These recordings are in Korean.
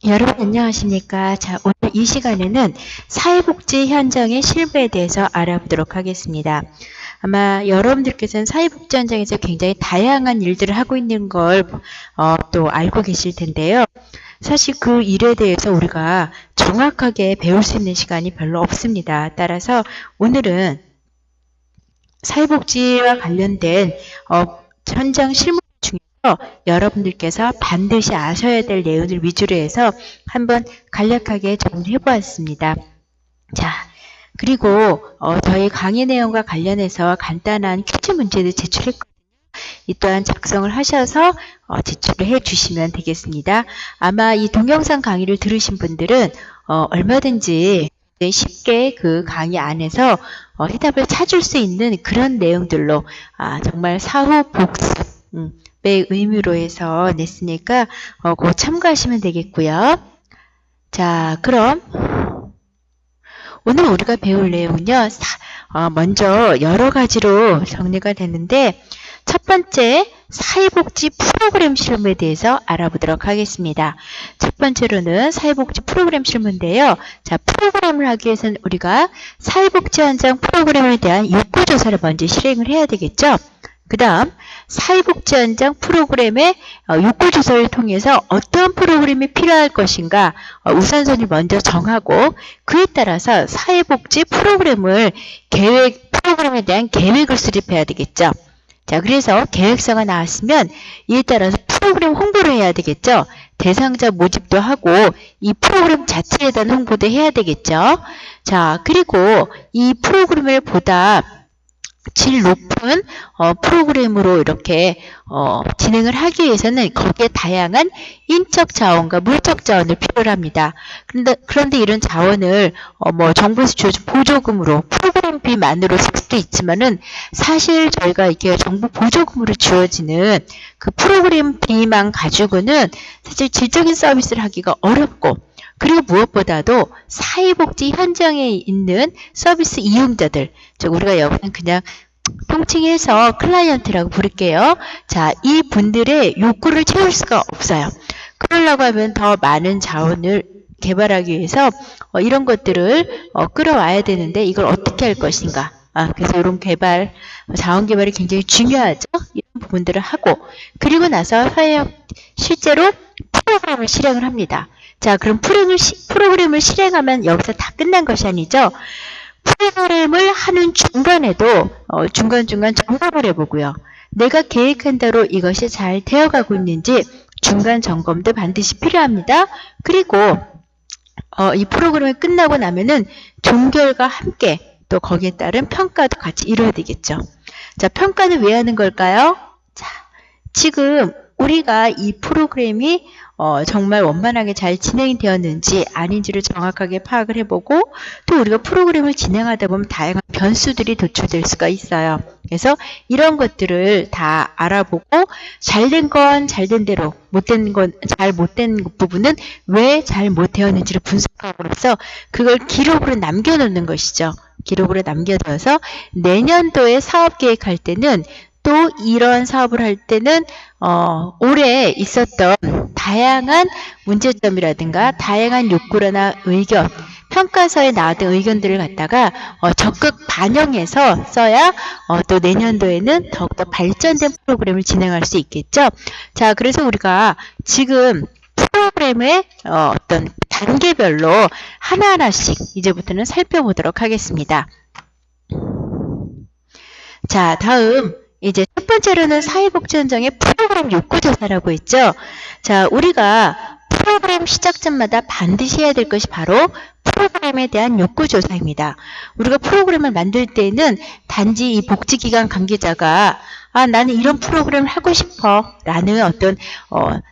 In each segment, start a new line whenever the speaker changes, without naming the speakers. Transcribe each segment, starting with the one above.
여러분 안녕하십니까? 자, 오늘 이 시간에는 사회복지 현장의 실무에 대해서 알아보도록 하겠습니다. 아마 여러분들께서는 사회복지 현장에서 굉장히 다양한 일들을 하고 있는 걸 또 알고 계실 텐데요. 사실 그 일에 대해서 우리가 정확하게 배울 수 있는 시간이 별로 없습니다. 따라서 오늘은 사회복지와 관련된 현장 실무 중에서 여러분들께서 반드시 아셔야 될 내용을 위주로 해서 한번 간략하게 정리해 보았습니다. 자, 그리고 저희 강의 내용과 관련해서 간단한 퀴즈 문제를 제출했거든요. 이 또한 작성을 하셔서 제출을 해 주시면 되겠습니다. 아마 이 동영상 강의를 들으신 분들은 얼마든지 쉽게 그 강의 안에서 해답을 찾을 수 있는 그런 내용들로 정말 사후 복습의 의미로 해서 냈으니까 그거 참고하시면 되겠고요. 자, 그럼 오늘 우리가 배울 내용은요. 먼저 여러 가지로 정리가 됐는데 첫 번째 사회복지 프로그램 실무에 대해서 알아보도록 하겠습니다. 첫 번째로는 사회복지 프로그램 실무인데요. 자, 프로그램을 하기 위해서는 우리가 사회복지 현장 프로그램에 대한 욕구조사를 먼저 실행을 해야 되겠죠. 그 다음 사회복지 현장 프로그램의 욕구조사를 통해서 어떤 프로그램이 필요할 것인가 우선순위를 먼저 정하고 그에 따라서 사회복지 프로그램에 대한 계획을 수립해야 되겠죠. 자, 그래서 계획서가 나왔으면 이에 따라서 프로그램 홍보를 해야 되겠죠. 대상자 모집도 하고 이 프로그램 자체에 대한 홍보도 해야 되겠죠. 자, 그리고 이 프로그램을 보다 질 높은 프로그램으로 이렇게 진행을 하기 위해서는 거기에 다양한 인적 자원과 물적 자원을 필요로 합니다. 그런데 이런 자원을 정부에서 주어진 보조금으로 프로그램비만으로 쓸 수도 있지만은 사실 저희가 이렇게 정부 보조금으로 주어지는 그 프로그램비만 가지고는 사실 질적인 서비스를 하기가 어렵고 그리고 무엇보다도 사회복지 현장에 있는 서비스 이용자들, 즉 우리가 여기는 그냥 통칭해서 클라이언트라고 부를게요. 자, 이 분들의 욕구를 채울 수가 없어요. 그러려고 하면 더 많은 자원을 개발하기 위해서 이런 것들을 끌어와야 되는데 이걸 어떻게 할 것인가. 그래서 이런 자원 개발이 굉장히 중요하죠. 이런 부분들을 하고 그리고 나서 실제로 프로그램을 실행을 합니다. 자, 그럼 프로그램을 실행하면 여기서 다 끝난 것이 아니죠. 프로그램을 하는 중간에도 중간중간 점검을 해보고요. 내가 계획한 대로 이것이 잘 되어가고 있는지 중간 점검도 반드시 필요합니다. 그리고 이 프로그램이 끝나고 나면은 종결과 함께 또 거기에 따른 평가도 같이 이루어야 되겠죠. 자, 평가는 왜 하는 걸까요? 자, 지금 우리가 이 프로그램이 정말 원만하게 잘 진행이 되었는지 아닌지를 정확하게 파악을 해보고 또 우리가 프로그램을 진행하다 보면 다양한 변수들이 도출될 수가 있어요. 그래서 이런 것들을 다 알아보고 잘된 건 잘된 대로 못된 건 잘 못된 부분은 왜 잘 못되었는지를 분석함으로써 그걸 기록으로 남겨놓는 것이죠. 기록으로 남겨둬서 내년도에 사업 계획할 때는 또 이런 사업을 할 때는 올해 있었던 다양한 문제점이라든가 다양한 욕구나 의견, 평가서에 나왔던 의견들을 갖다가 적극 반영해서 써야 또 내년도에는 더욱더 발전된 프로그램을 진행할 수 있겠죠. 자, 그래서 우리가 지금 프로그램의 어떤 단계별로 하나하나씩 이제부터는 살펴보도록 하겠습니다. 자, 다음 이제 첫 번째로는 사회복지 현장의 프로그램 욕구조사라고 했죠. 자, 우리가 프로그램 시작점마다 반드시 해야 될 것이 바로 프로그램에 대한 욕구조사입니다. 우리가 프로그램을 만들 때에는 단지 이 복지기관 관계자가 나는 이런 프로그램을 하고 싶어 라는 어떤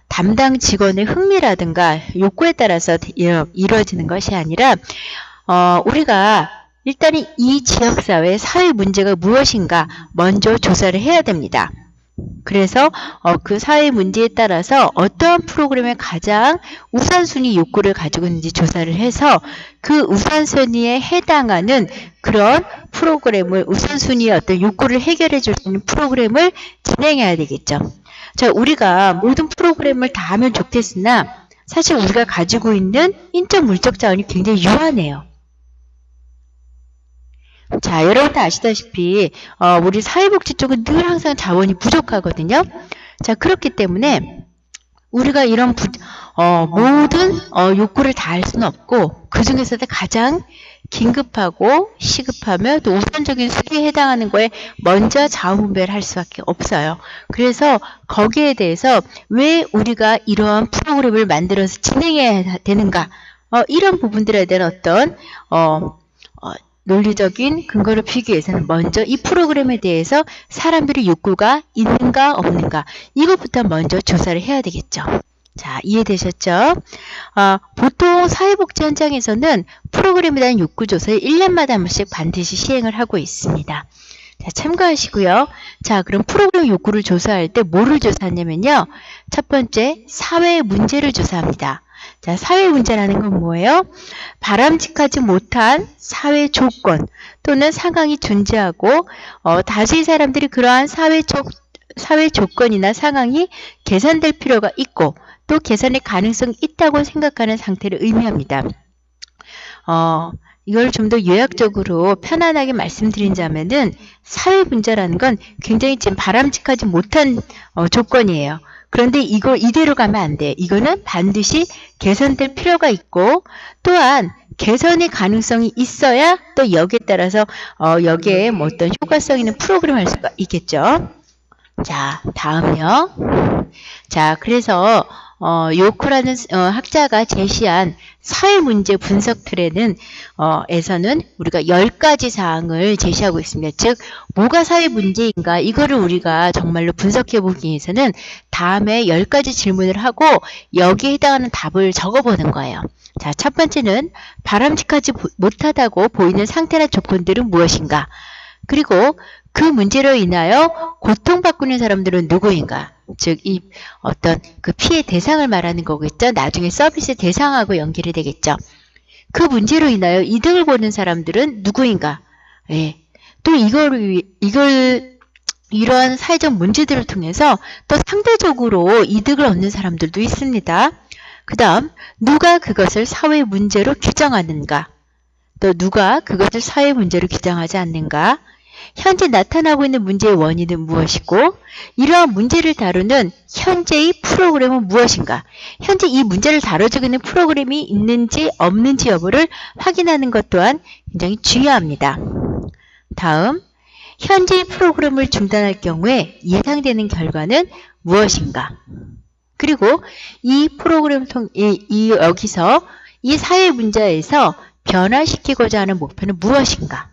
담당 직원의 흥미라든가 욕구에 따라서 이루어지는 것이 아니라 우리가 일단은 이 지역사회의 사회 문제가 무엇인가 먼저 조사를 해야 됩니다. 그래서 그 사회 문제에 따라서 어떠한 프로그램에 가장 우선순위 욕구를 가지고 있는지 조사를 해서 그 우선순위에 해당하는 그런 프로그램을 우선순위의 어떤 욕구를 해결해 줄 수 있는 프로그램을 진행해야 되겠죠. 자, 우리가 모든 프로그램을 다 하면 좋겠으나 사실 우리가 가지고 있는 인적 물적 자원이 굉장히 유한해요. 자, 여러분 다 아시다시피 우리 사회복지 쪽은 늘 항상 자원이 부족하거든요. 자, 그렇기 때문에 우리가 이런 모든 욕구를 다 할 수는 없고 그 중에서도 가장 긴급하고 시급하며 또 우선적인 수요에 해당하는 거에 먼저 자원 분배를 할 수밖에 없어요. 그래서 거기에 대해서 왜 우리가 이러한 프로그램을 만들어서 진행해야 되는가? 이런 부분들에 대한 어떤 논리적인 근거를 피기 위해서는 먼저 이 프로그램에 대해서 사람들의 욕구가 있는가 없는가 이것부터 먼저 조사를 해야 되겠죠. 자, 이해되셨죠? 보통 사회복지 현장에서는 프로그램에 대한 욕구조사를 1년마다 한 번씩 반드시 시행을 하고 있습니다. 자, 참고하시고요. 자, 그럼 프로그램 욕구를 조사할 때 뭐를 조사하냐면요. 첫 번째, 사회 문제를 조사합니다. 자, 사회 문제라는 건 뭐예요? 바람직하지 못한 사회 조건 또는 상황이 존재하고 다수의 사람들이 그러한 사회 조건이나 상황이 개선될 필요가 있고 또 개선의 가능성이 있다고 생각하는 상태를 의미합니다. 이걸 좀 더 요약적으로 편안하게 말씀드리자면은 사회 문제라는 건 굉장히 지금 바람직하지 못한 조건이에요. 그런데 이걸 이대로 가면 안 돼. 이거는 반드시 개선될 필요가 있고 또한 개선의 가능성이 있어야 또 여기에 따라서 여기에 뭐 어떤 효과성 있는 프로그램을 할 수가 있겠죠. 자, 다음요. 자, 그래서 요코라는 학자가 제시한 사회문제 분석 틀에는 에서는 우리가 10가지 사항을 제시하고 있습니다. 즉 뭐가 사회문제인가 이거를 우리가 정말로 분석해 보기 위해서는 다음에 10가지 질문을 하고 여기에 해당하는 답을 적어보는 거예요. 자, 첫 번째는 바람직하지 못하다고 보이는 상태나 조건들은 무엇인가? 그리고 그 문제로 인하여 고통받고 있는 사람들은 누구인가? 즉, 이 어떤 그 피해 대상을 말하는 거겠죠? 나중에 서비스 대상하고 연결이 되겠죠? 그 문제로 인하여 이득을 보는 사람들은 누구인가? 예. 또 이러한 사회적 문제들을 통해서 또 상대적으로 이득을 얻는 사람들도 있습니다. 그 다음, 누가 그것을 사회 문제로 규정하는가? 또 누가 그것을 사회 문제로 규정하지 않는가? 현재 나타나고 있는 문제의 원인은 무엇이고 이러한 문제를 다루는 현재의 프로그램은 무엇인가? 현재 이 문제를 다뤄주고 있는 프로그램이 있는지 없는지 여부를 확인하는 것 또한 굉장히 중요합니다. 다음, 현재의 프로그램을 중단할 경우에 예상되는 결과는 무엇인가? 그리고 이 프로그램 여기서 이 사회 문제에서 변화시키고자 하는 목표는 무엇인가?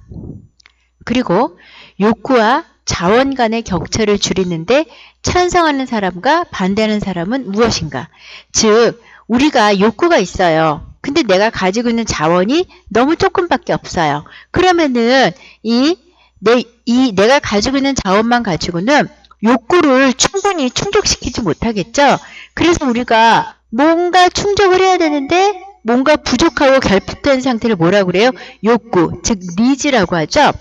그리고 욕구와 자원 간의 격차를 줄이는데 찬성하는 사람과 반대하는 사람은 무엇인가? 즉, 우리가 욕구가 있어요. 근데 내가 가지고 있는 자원이 너무 조금밖에 없어요. 그러면은 내가 가지고 있는 자원만 가지고는 욕구를 충분히 충족시키지 못하겠죠? 그래서 우리가 뭔가 충족을 해야 되는데 뭔가 부족하고 결핍된 상태를 뭐라고 그래요? 욕구, 즉 니즈라고 하죠.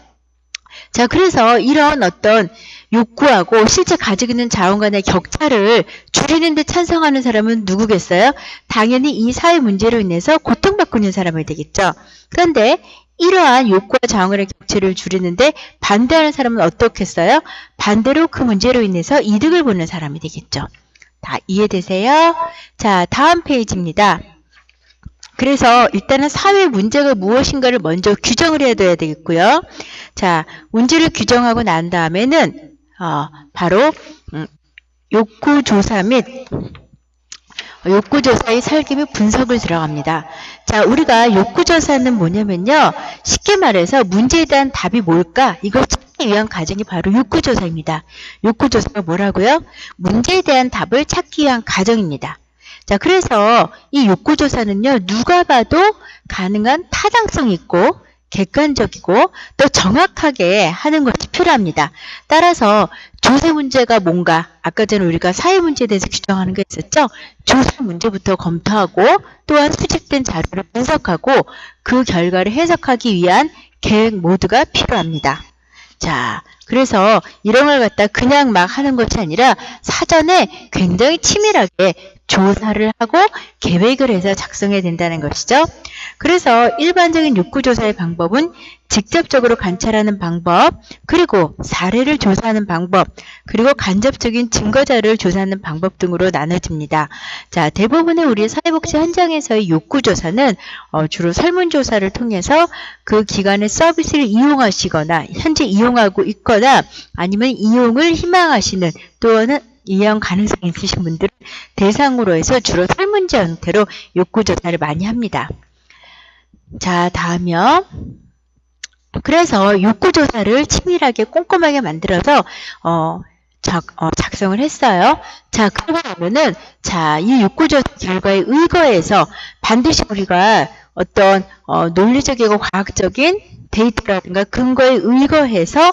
자, 그래서 이런 어떤 욕구하고 실제 가지고 있는 자원 간의 격차를 줄이는 데 찬성하는 사람은 누구겠어요? 당연히 이 사회 문제로 인해서 고통받고 있는 사람이 되겠죠. 그런데 이러한 욕구와 자원 간의 격차를 줄이는데 반대하는 사람은 어떻겠어요? 반대로 그 문제로 인해서 이득을 보는 사람이 되겠죠. 다 이해되세요? 자, 다음 페이지입니다. 그래서 일단은 사회 문제가 무엇인가를 먼저 규정을 해둬야 되겠고요. 자, 문제를 규정하고 난 다음에는 바로 욕구조사 및 욕구조사의 설계 및 분석을 들어갑니다. 자, 우리가 욕구조사는 뭐냐면요. 쉽게 말해서 문제에 대한 답이 뭘까? 이걸 찾기 위한 과정이 바로 욕구조사입니다. 욕구조사가 뭐라고요? 문제에 대한 답을 찾기 위한 과정입니다. 자, 그래서 이 욕구조사는요, 누가 봐도 가능한 타당성 있고 객관적이고 또 정확하게 하는 것이 필요합니다. 따라서 조사 문제가 뭔가 아까 전에 우리가 사회 문제에 대해서 규정하는 게 있었죠. 조사 문제부터 검토하고 또한 수집된 자료를 분석하고 그 결과를 해석하기 위한 계획 모두가 필요합니다. 자, 그래서 이런 걸 갖다 그냥 막 하는 것이 아니라 사전에 굉장히 치밀하게 조사를 하고 계획을 해서 작성해야 된다는 것이죠. 그래서 일반적인 욕구조사의 방법은 직접적으로 관찰하는 방법, 그리고 사례를 조사하는 방법, 그리고 간접적인 증거자료를 조사하는 방법 등으로 나눠집니다. 자, 대부분의 우리 사회복지 현장에서의 욕구조사는 주로 설문조사를 통해서 그 기관의 서비스를 이용하시거나 현재 이용하고 있거나 아니면 이용을 희망하시는 또는 이용 가능성이 있으신 분들을 대상으로 해서 주로 설문지 형태로 욕구조사를 많이 합니다. 자, 다음이요. 그래서 욕구조사를 치밀하게 꼼꼼하게 만들어서 작성을 했어요. 자, 그러고 나면은 이 욕구조사 결과에 의거해서 반드시 우리가 어떤 논리적이고 과학적인 데이터라든가 근거에 의거해서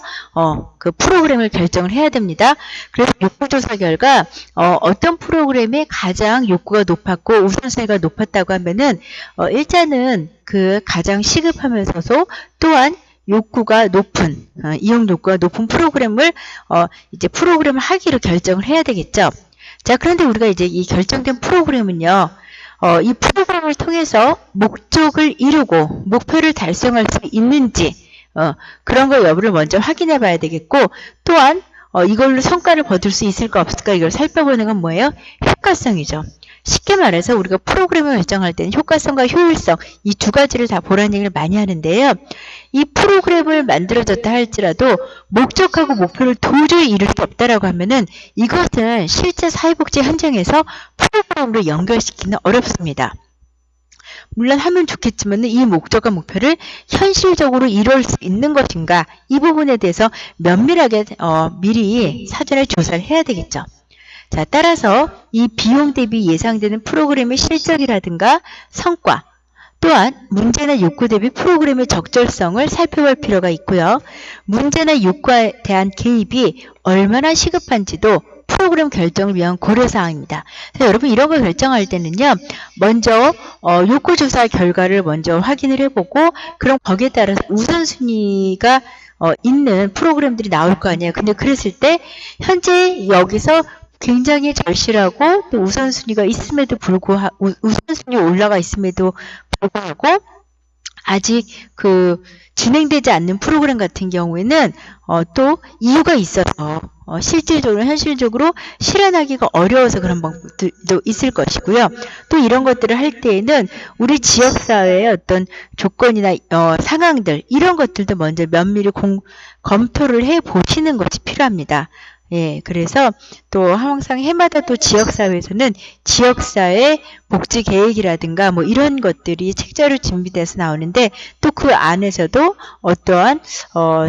그 프로그램을 결정을 해야 됩니다. 그래서 욕구조사 결과 어떤 프로그램이 가장 욕구가 높았고 우선순위가 높았다고 하면은 일단은 그 가장 시급하면서도 또한 욕구가 높은 이용 욕구가 높은 프로그램을 이제 프로그램을 하기로 결정을 해야 되겠죠. 자, 그런데 우리가 이제 이 결정된 프로그램은요. 이 프로그램을 통해서 목적을 이루고 목표를 달성할 수 있는지 그런 거 여부를 먼저 확인해 봐야 되겠고, 또한 이걸로 성과를 거둘 수 있을까 없을까 이걸 살펴보는 건 뭐예요? 효과성이죠. 쉽게 말해서 우리가 프로그램을 결정할 때는 효과성과 효율성 이 두 가지를 다 보라는 얘기를 많이 하는데요. 이 프로그램을 만들어졌다 할지라도 목적하고 목표를 도저히 이룰 수 없다라고 하면은 이것은 실제 사회복지 현장에서 프로그램으로 연결시키는 어렵습니다. 물론 하면 좋겠지만 이 목적과 목표를 현실적으로 이룰 수 있는 것인가 이 부분에 대해서 면밀하게 미리 사전에 조사를 해야 되겠죠. 자, 따라서 이 비용 대비 예상되는 프로그램의 실적이라든가 성과, 또한 문제나 욕구 대비 프로그램의 적절성을 살펴볼 필요가 있고요. 문제나 욕구에 대한 개입이 얼마나 시급한지도 프로그램 결정을 위한 고려사항입니다. 여러분 이런 걸 결정할 때는요. 먼저 욕구조사 결과를 먼저 확인을 해보고 그럼 거기에 따라서 우선순위가 있는 프로그램들이 나올 거 아니에요. 근데 그랬을 때 현재 여기서 굉장히 절실하고 또 우선순위가 있음에도 불구하고 우선순위 올라가 있음에도 불구하고 아직 그 진행되지 않는 프로그램 같은 경우에는 또 이유가 있어서 실질적으로 현실적으로 실현하기가 어려워서 그런 방법도 있을 것이고요. 또 이런 것들을 할 때에는 우리 지역사회의 어떤 조건이나 상황들 이런 것들도 먼저 면밀히 검토를 해 보시는 것이 필요합니다. 예, 그래서 또 항상 해마다 또 지역사회에서는 지역사회 복지계획이라든가 뭐 이런 것들이 책자로 준비돼서 나오는데 또 그 안에서도 어떠한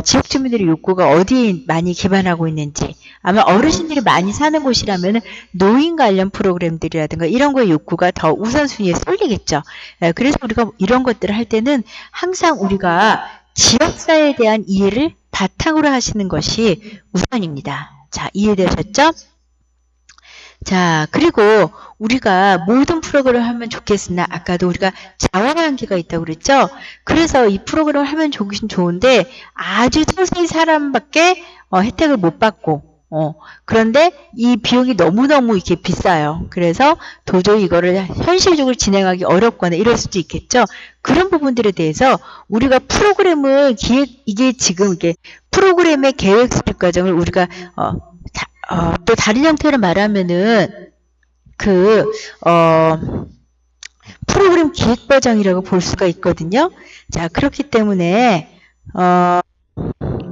지역 주민들의 욕구가 어디에 많이 기반하고 있는지 아마 어르신들이 많이 사는 곳이라면 노인 관련 프로그램들이라든가 이런 거의 욕구가 더 우선순위에 쏠리겠죠. 예, 그래서 우리가 이런 것들을 할 때는 항상 우리가 지역사회에 대한 이해를 바탕으로 하시는 것이 우선입니다. 자, 이해되셨죠? 자, 그리고 우리가 모든 프로그램을 하면 좋겠으나 아까도 우리가 자원 한계가 있다고 그랬죠? 그래서 이 프로그램을 하면 좋긴 좋은데 아주 소수의 사람밖에 혜택을 못 받고 그런데 이 비용이 너무너무 이렇게 비싸요. 그래서 도저히 이거를 현실적으로 진행하기 어렵거나 이럴 수도 있겠죠. 그런 부분들에 대해서 우리가 프로그램을 이게 지금 이게 프로그램의 계획 수립 과정을 우리가 또 다른 형태로 말하면은 프로그램 기획 과정이라고 볼 수가 있거든요. 자, 그렇기 때문에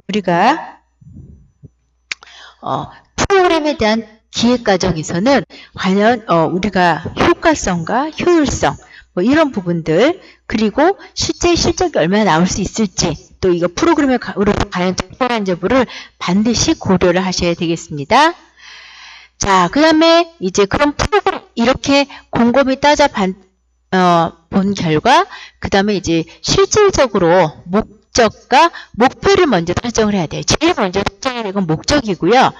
우리가 프로그램에 대한 기획 과정에서는 과연 우리가 효과성과 효율성 뭐 이런 부분들 그리고 실제 실적이 얼마나 나올 수 있을지 또 이거 프로그램으로 과연 적절한 여부를 반드시 고려를 하셔야 되겠습니다. 자, 그 다음에 이제 그런 프로그램 이렇게 곰곰이 본 결과 그 다음에 이제 실질적으로 목적과 목표를 먼저 설정을 해야 돼요. 제일 먼저 설정해야 되는 건 목적이고요.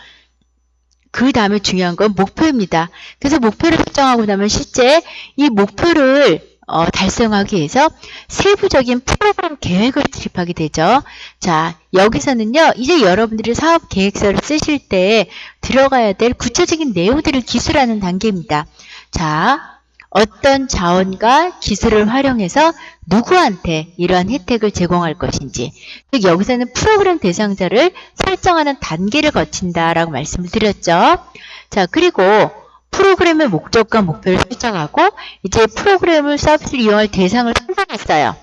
그 다음에 중요한 건 목표입니다. 그래서 목표를 설정하고 나면 실제 이 목표를 달성하기 위해서 세부적인 프로그램 계획을 수립하게 되죠. 자, 여기서는요, 이제 여러분들이 사업 계획서를 쓰실 때 들어가야 될 구체적인 내용들을 기술하는 단계입니다. 자, 어떤 자원과 기술을 활용해서 누구한테 이러한 혜택을 제공할 것인지, 즉 여기서는 프로그램 대상자를 설정하는 단계를 거친다라고 말씀을 드렸죠. 자, 그리고 프로그램의 목적과 목표를 설정하고 이제 프로그램을 서비스를 이용할 대상을 선정했어요.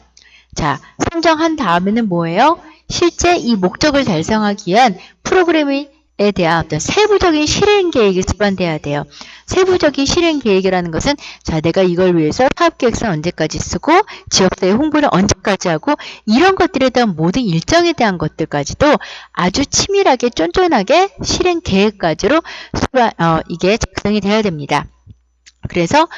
자, 선정한 다음에는 뭐예요? 실제 이 목적을 달성하기 위한 프로그램에 대한 어떤 세부적인 실행 계획이 수반돼야 돼요. 세부적인 실행 계획이라는 것은 자, 내가 이걸 위해서 사업계획서는 언제까지 쓰고 지역사회 홍보를 언제까지 하고 이런 것들에 대한 모든 일정에 대한 것들까지도 아주 치밀하게 쫀쫀하게 실행 계획까지로 이게 작성이 되어야 됩니다. 그래서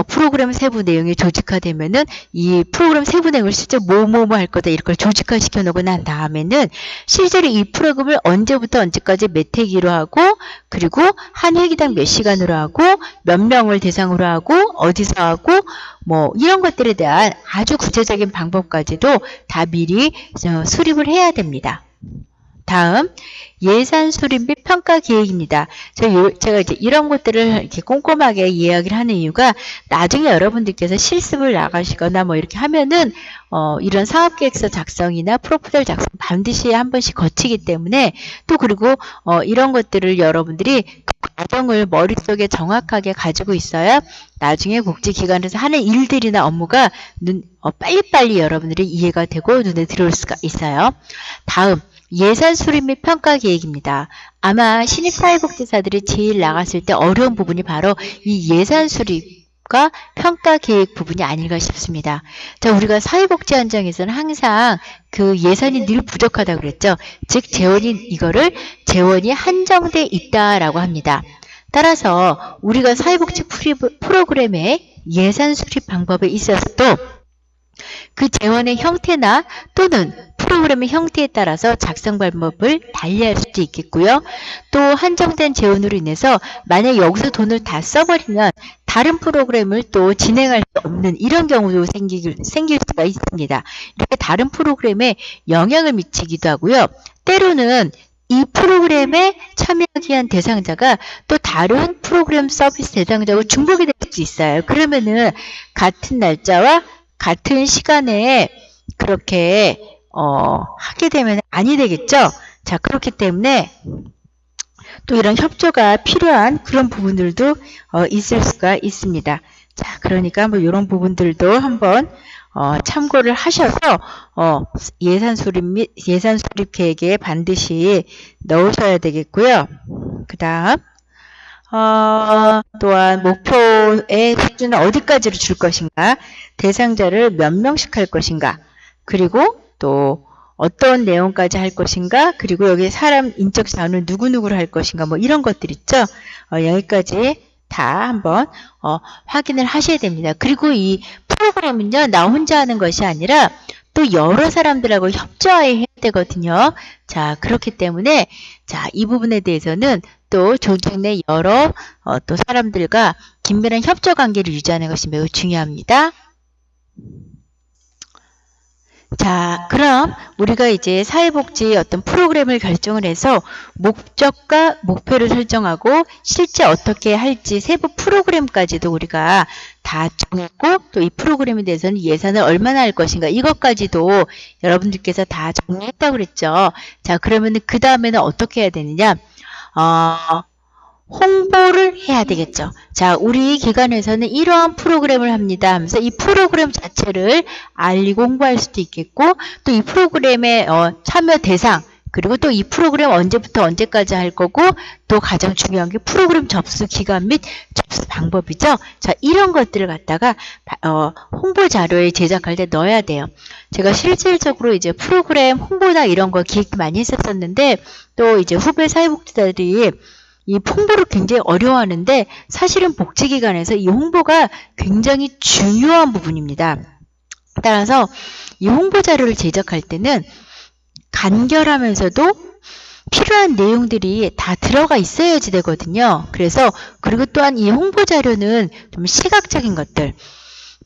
프로그램 세부 내용이 조직화되면은 이 프로그램 세부 내용을 실제 뭐뭐뭐 할 거다 이걸 조직화시켜 놓고 난 다음에는 실제로 이 프로그램을 언제부터 언제까지 몇 회기로 하고 그리고 한 회기당 몇 시간으로 하고 몇 명을 대상으로 하고 어디서 하고 뭐 이런 것들에 대한 아주 구체적인 방법까지도 다 미리 수립을 해야 됩니다. 다음 예산 수립 및 평가 계획입니다. 제가 이제 이런 것들을 이렇게 꼼꼼하게 이야기를 하는 이유가 나중에 여러분들께서 실습을 나가시거나 뭐 이렇게 하면은 이런 사업계획서 작성이나 프로포절 작성 반드시 한 번씩 거치기 때문에 또 그리고 이런 것들을 여러분들이 그 과정을 머릿속에 정확하게 가지고 있어야 나중에 복지기관에서 하는 일들이나 업무가 빨리빨리 여러분들이 이해가 되고 눈에 들어올 수가 있어요. 다음 예산 수립 및 평가 계획입니다. 아마 신입사회복지사들이 제일 나갔을 때 어려운 부분이 바로 이 예산 수립과 평가 계획 부분이 아닐까 싶습니다. 자, 우리가 사회복지 현장에서는 항상 그 예산이 늘 부족하다고 그랬죠. 즉 재원이 한정돼 있다라고 합니다. 따라서 우리가 사회복지 프로그램의 예산 수립 방법에 있어서도 그 재원의 형태나 또는 프로그램의 형태에 따라서 작성 방법을 달리할 수도 있겠고요. 또 한정된 재원으로 인해서 만약 여기서 돈을 다 써버리면 다른 프로그램을 또 진행할 수 없는 이런 경우도 생길 수가 있습니다. 이렇게 다른 프로그램에 영향을 미치기도 하고요. 때로는 이 프로그램에 참여하기 위한 대상자가 또 다른 프로그램 서비스 대상자하고 중복이 될 수 있어요. 그러면은 같은 날짜와 같은 시간에 그렇게 하게 되면 아니 되겠죠? 자, 그렇기 때문에 또 이런 협조가 필요한 그런 부분들도 있을 수가 있습니다. 자, 그러니까 뭐 이런 부분들도 한번 참고를 하셔서 예산 수립 계획에 반드시 넣으셔야 되겠고요. 그 다음 또한 목표의 수준은 어디까지로 줄 것인가, 대상자를 몇 명씩 할 것인가, 그리고 또 어떤 내용까지 할 것인가, 그리고 여기 사람 인적 자원을 누구누구를 할 것인가, 뭐 이런 것들 있죠. 여기까지 다 한번 확인을 하셔야 됩니다. 그리고 이 프로그램은요, 나 혼자 하는 것이 아니라 또 여러 사람들하고 협조해야 되거든요. 자, 그렇기 때문에 자, 이 부분에 대해서는 또 조직 내 여러 또 사람들과 긴밀한 협조 관계를 유지하는 것이 매우 중요합니다. 자, 그럼 우리가 이제 사회복지 어떤 프로그램을 결정을 해서 목적과 목표를 설정하고 실제 어떻게 할지 세부 프로그램까지도 우리가 다 정했고 또 이 프로그램에 대해서는 예산을 얼마나 할 것인가 이것까지도 여러분들께서 다 정리했다고 그랬죠. 자, 그러면은 그 다음에는 어떻게 해야 되느냐? 홍보를 해야 되겠죠. 자, 우리 기관에서는 이러한 프로그램을 합니다 하면서 이 프로그램 자체를 알리고 홍보할 수도 있겠고 또 이 프로그램의 참여 대상 그리고 또 이 프로그램 언제부터 언제까지 할 거고 또 가장 중요한 게 프로그램 접수 기간 및 접수 방법이죠. 자, 이런 것들을 갖다가 홍보 자료에 제작할 때 넣어야 돼요. 제가 실질적으로 이제 프로그램 홍보나 이런 거 기획 많이 했었는데 또 이제 후배 사회복지사들이 이 홍보를 굉장히 어려워하는데 사실은 복지기관에서 이 홍보가 굉장히 중요한 부분입니다. 따라서 이 홍보 자료를 제작할 때는 간결하면서도 필요한 내용들이 다 들어가 있어야지 되거든요. 그래서 그리고 또한 이 홍보 자료는 좀 시각적인 것들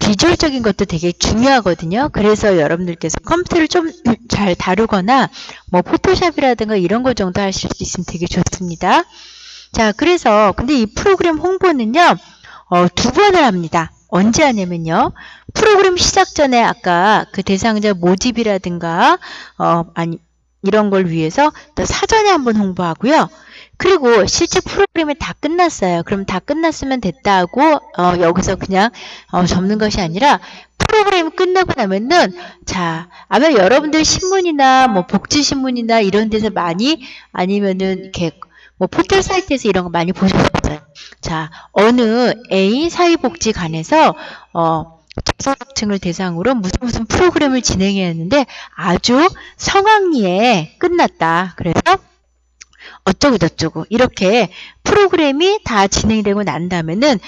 비주얼적인 것도 되게 중요하거든요. 그래서 여러분들께서 컴퓨터를 좀 잘 다루거나 뭐 포토샵이라든가 이런 거 정도 하실 수 있으면 되게 좋습니다. 자, 그래서 근데 이 프로그램 홍보는요. 두 번을 합니다. 언제 하냐면요. 프로그램 시작 전에 아까 그 대상자 모집이라든가 아니 이런 걸 위해서 또 사전에 한번 홍보하고요. 그리고 실제 프로그램이 다 끝났어요. 그럼 다 끝났으면 됐다 하고 여기서 그냥 접는 것이 아니라 프로그램이 끝나고 나면은 자 아마 여러분들 신문이나 뭐 복지신문이나 이런 데서 많이 아니면은 이렇게 뭐 포털 사이트에서 이런 거 많이 보셨어요. 자 어느 A 사회복지관에서 저소득층을 대상으로 무슨 프로그램을 진행해야 하는데 아주 성황리에 끝났다. 그래서 어쩌고저쩌고 이렇게 프로그램이 다 진행되고 난 다음에는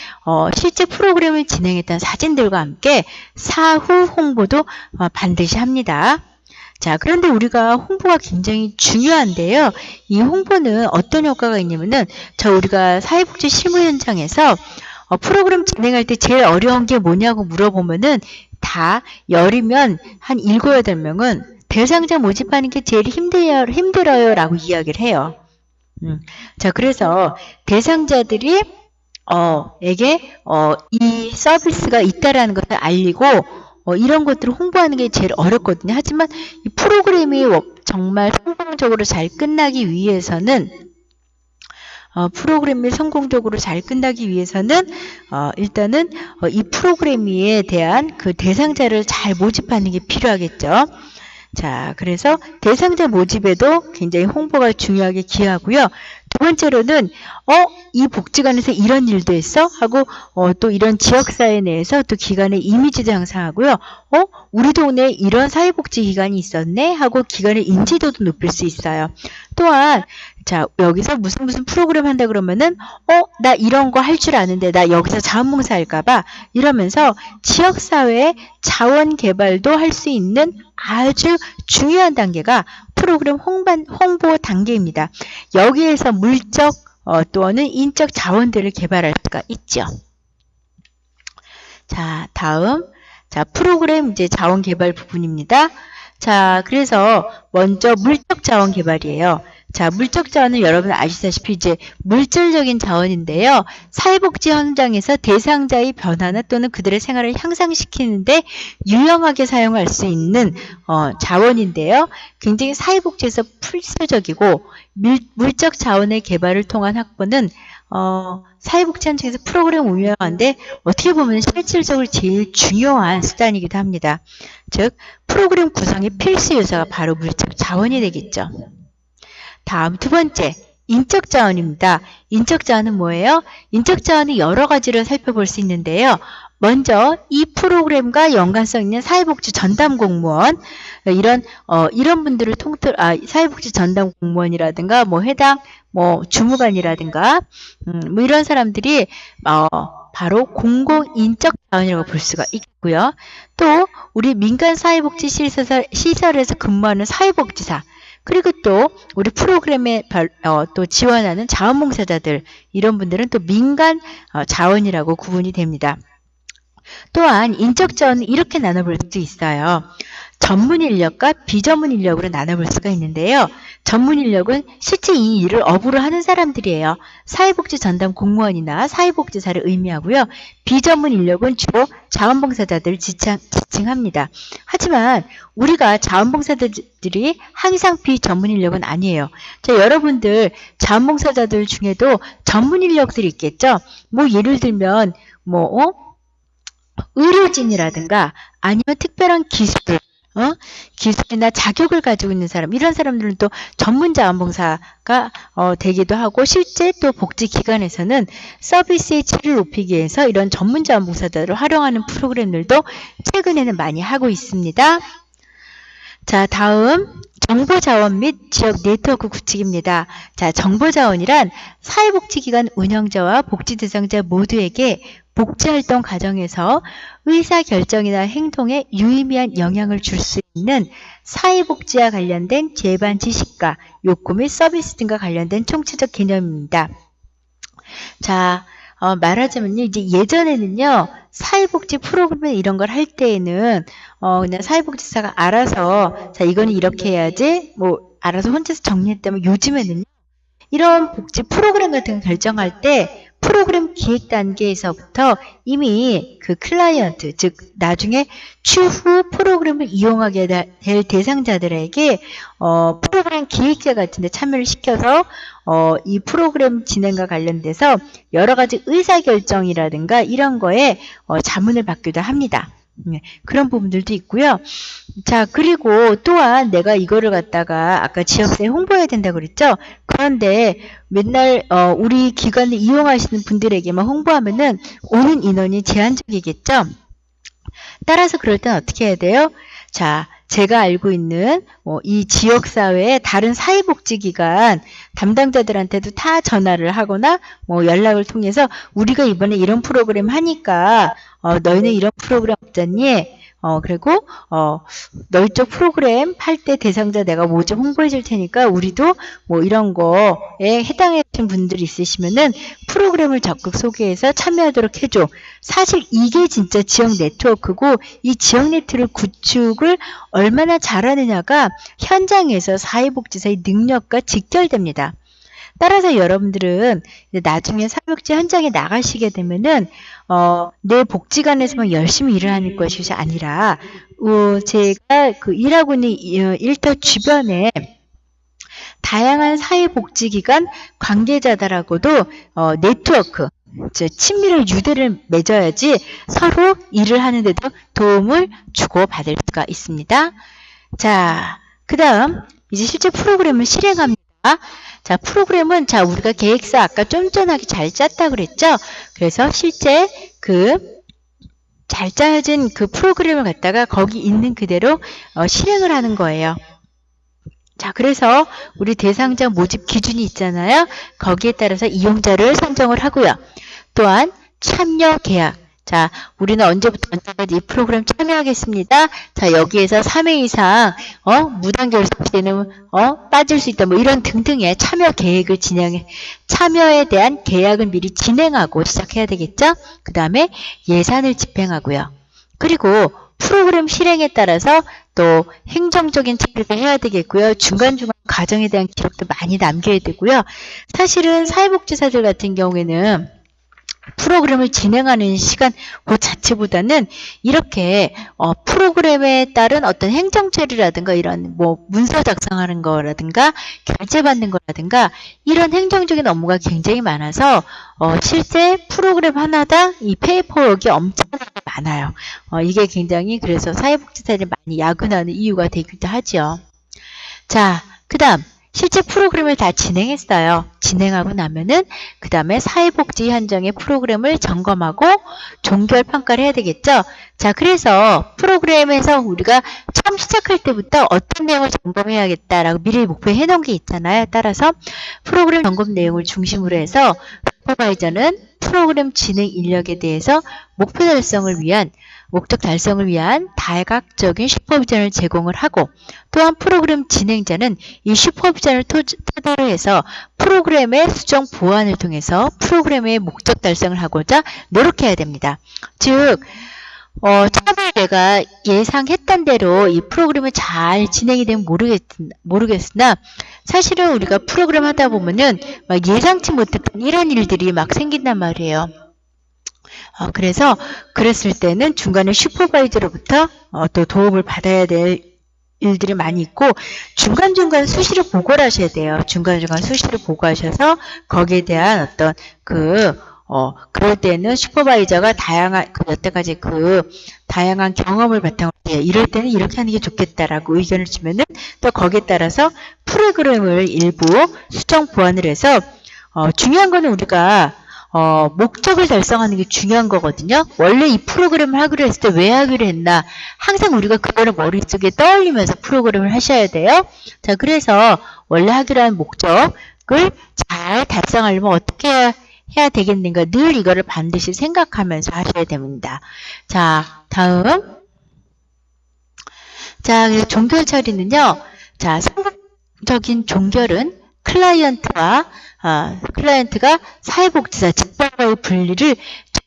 실제 프로그램을 진행했던 사진들과 함께 사후 홍보도 반드시 합니다. 자, 그런데 우리가 홍보가 굉장히 중요한데요. 이 홍보는 어떤 효과가 있냐면은 우리가 사회복지 실무 현장에서 프로그램 진행할 때 제일 어려운 게 뭐냐고 물어보면은 다 열이면 한 7, 8명은 대상자 모집하는 게 제일 힘들어요 라고 이야기를 해요. 자, 그래서 대상자들이 에게 이 서비스가 있다라는 것을 알리고 이런 것들을 홍보하는 게 제일 어렵거든요. 하지만 이 프로그램이 정말 성공적으로 잘 끝나기 위해서는 일단은 이 프로그램에 대한 그 대상자를 잘 모집하는 게 필요하겠죠. 자, 그래서 대상자 모집에도 굉장히 홍보가 중요하게 기여하고요. 두 번째로는 이 복지관에서 이런 일도 했어? 하고 또 이런 지역사회 내에서 또 기관의 이미지도 향상하고요. 우리 동네에 이런 사회복지기관이 있었네? 하고 기관의 인지도도 높일 수 있어요. 또한 자 여기서 무슨 프로그램 한다 그러면은 나 이런 거 할 줄 아는데 나 여기서 자원봉사 할까봐 이러면서 지역사회의 자원개발도 할 수 있는 아주 중요한 단계가 프로그램 홍보 단계입니다. 여기에서 물적 또는 인적 자원들을 개발할 수가 있죠. 자, 다음 프로그램 이제 자원 개발 부분입니다. 자, 그래서 먼저 물적 자원 개발이에요. 자, 물적 자원은 여러분 아시다시피 이제 물질적인 자원인데요. 사회복지 현장에서 대상자의 변화나 또는 그들의 생활을 향상시키는데 유용하게 사용할 수 있는 자원인데요. 굉장히 사회복지에서 필수적이고 물적 자원의 개발을 통한 확보는 사회복지 현장에서 프로그램 운영하는데 어떻게 보면 실질적으로 제일 중요한 수단이기도 합니다. 즉 프로그램 구성의 필수 요소가 바로 물적 자원이 되겠죠. 다음 두 번째, 인적 자원입니다. 인적 자원은 뭐예요? 인적 자원은 여러 가지를 살펴볼 수 있는데요. 먼저 이 프로그램과 연관성 있는 사회복지 전담 공무원 이런 분들을 사회복지 전담 공무원이라든가 해당 주무관이라든가 뭐 이런 사람들이 바로 공공인적 자원이라고 볼 수가 있고요. 또 우리 민간 사회복지 시설에서 근무하는 사회복지사 그리고 또 우리 프로그램에 또 지원하는 자원봉사자들 이런 분들은 또 민간 자원이라고 구분이 됩니다. 또한 인적 자원은 이렇게 나눠볼 수 있어요. 전문 인력과 비전문 인력으로 나눠볼 수가 있는데요. 전문 인력은 실제 이 일을 업으로 하는 사람들이에요. 사회복지 전담 공무원이나 사회복지사를 의미하고요. 비전문 인력은 주로 자원봉사자들을 지칭합니다. 하지만 우리가 자원봉사자들이 항상 비전문 인력은 아니에요. 자, 여러분들 자원봉사자들 중에도 전문 인력들이 있겠죠. 예를 들면 의료진이라든가 아니면 특별한 기술이나 자격을 가지고 있는 사람 이런 사람들은 또 전문 자원봉사가 되기도 하고 실제 또 복지기관에서는 서비스의 질을 높이기 위해서 이런 전문 자원봉사자를 활용하는 프로그램들도 최근에는 많이 하고 있습니다. 자, 다음 정보자원 및 지역 네트워크 구축입니다. 자, 정보자원이란 사회복지기관 운영자와 복지 대상자 모두에게 복지활동 과정에서 의사결정이나 행동에 유의미한 영향을 줄 수 있는 사회복지와 관련된 제반 지식과 욕구 및 서비스 등과 관련된 총체적 개념입니다. 자, 말하자면요. 이제 예전에는요. 사회복지 프로그램 이런 걸 할 때에는 그냥 사회복지사가 알아서 자 이거는 이렇게 해야지 뭐 알아서 혼자서 정리했다면 요즘에는 이런 복지 프로그램 같은 거 결정할 때 프로그램 기획 단계에서부터 이미 그 클라이언트, 즉 나중에 추후 프로그램을 이용하게 될 대상자들에게 프로그램 기획자 같은 데 참여를 시켜서 이 프로그램 진행과 관련돼서 여러 가지 의사결정이라든가 이런 거에 자문을 받기도 합니다. 그런 부분들도 있고요. 자, 그리고 또한 내가 이거를 갖다가 아까 지역사회 홍보해야 된다고 그랬죠? 그런데 맨날 우리 기관을 이용하시는 분들에게만 홍보하면은 오는 인원이 제한적이겠죠? 따라서 그럴 땐 어떻게 해야 돼요? 자, 제가 알고 있는 이 지역사회의 다른 사회복지기관 담당자들한테도 다 전화를 하거나 뭐 연락을 통해서 우리가 이번에 이런 프로그램 하니까 너희는 이런 프로그램 없잖니? 그리고 너희 쪽 프로그램 할 때 대상자 내가 뭐 좀 홍보해 줄 테니까 우리도 뭐 이런 거에 해당하신 분들이 있으시면은 프로그램을 적극 소개해서 참여하도록 해줘. 사실 이게 진짜 지역 네트워크고 이 지역 네트워크 구축을 얼마나 잘하느냐가 현장에서 사회복지사의 능력과 직결됩니다. 따라서 여러분들은 나중에 사회복지 현장에 나가시게 되면은 내 복지관에서만 열심히 일을 하는 것이 아니라 제가 그 일하고 있는 일터 주변에 다양한 사회복지기관 관계자들하고도 네트워크, 즉 친밀한 유대를 맺어야지 서로 일을 하는데도 도움을 주고받을 수가 있습니다. 자, 그 다음 이제 실제 프로그램을 실행합니다. 자, 프로그램은 자 우리가 계획서 아까 쫀쫀하게 잘 짰다 그랬죠? 그래서 실제 잘 짜진 그 프로그램을 갖다가 거기 있는 그대로 실행을 하는 거예요. 자, 그래서 우리 대상자 모집 기준이 있잖아요. 거기에 따라서 이용자를 선정을 하고요. 또한 참여 계약. 자, 우리는 언제부터 언제까지 이 프로그램 참여하겠습니다. 자, 여기에서 3회 이상 무단 결석 시에는 빠질 수 있다. 뭐 이런 등등의 참여 계획을 참여에 대한 계약을 미리 진행하고 시작해야 되겠죠? 그 다음에 예산을 집행하고요. 그리고 프로그램 실행에 따라서 또 행정적인 처리를 해야 되겠고요. 중간중간 과정에 대한 기록도 많이 남겨야 되고요. 사실은 사회복지사들 같은 경우에는 프로그램을 진행하는 시간 그 자체보다는 이렇게 프로그램에 따른 어떤 행정 처리라든가 이런 뭐 문서 작성하는 거라든가 결제받는 거라든가 이런 행정적인 업무가 굉장히 많아서 실제 프로그램 하나당 이 페이퍼워크가 엄청나게 많아요. 이게 굉장히 그래서 사회복지사들이 많이 야근하는 이유가 되기도 하죠. 자, 그 다음 실제 프로그램을 다 진행했어요. 진행하고 나면은 그 다음에 사회복지 현장의 프로그램을 점검하고 종결 평가를 해야 되겠죠. 자, 그래서 프로그램에서 우리가 처음 시작할 때부터 어떤 내용을 점검해야겠다라고 미리 목표해 놓은 게 있잖아요. 따라서 프로그램 점검 내용을 중심으로 해서 슈퍼바이저는 프로그램 진행 인력에 대해서 목적 달성을 위한 다각적인 슈퍼비전을 제공을 하고 또한 프로그램 진행자는 이 슈퍼비전을 토대로 해서 프로그램의 수정 보완을 통해서 프로그램의 목적 달성을 하고자 노력해야 됩니다. 즉 처음에 내가 예상했던 대로 이 프로그램이 잘 진행이 되면 모르겠으나 사실은 우리가 프로그램 하다 보면은 막 예상치 못했던 이런 일들이 막 생긴단 말이에요. 그래서 그랬을 때는 중간에 슈퍼바이저로부터 또 도움을 받아야 될 일들이 많이 있고 중간중간 수시로 보고를 하셔야 돼요. 중간중간 수시로 보고하셔서 거기에 대한 어떤 그럴 때는 슈퍼바이저가 여태까지 다양한 경험을 바탕으로 해요. 이럴 때는 이렇게 하는 게 좋겠다라고 의견을 주면은 또 거기에 따라서 프로그램을 일부 수정 보완을 해서 중요한 거는 우리가 목적을 달성하는 게 중요한 거거든요. 원래 이 프로그램을 하기로 했을 때 왜 하기로 했나 항상 우리가 그거를 머릿속에 떠올리면서 프로그램을 하셔야 돼요. 자, 그래서 원래 하기로 한 목적을 잘 달성하려면 어떻게 해야 되겠는가 늘 이거를 반드시 생각하면서 하셔야 됩니다. 자, 다음 자, 그래서 종결 처리는요. 자, 성공적인 종결은 클라이언트가 사회복지사 직방과의 분리를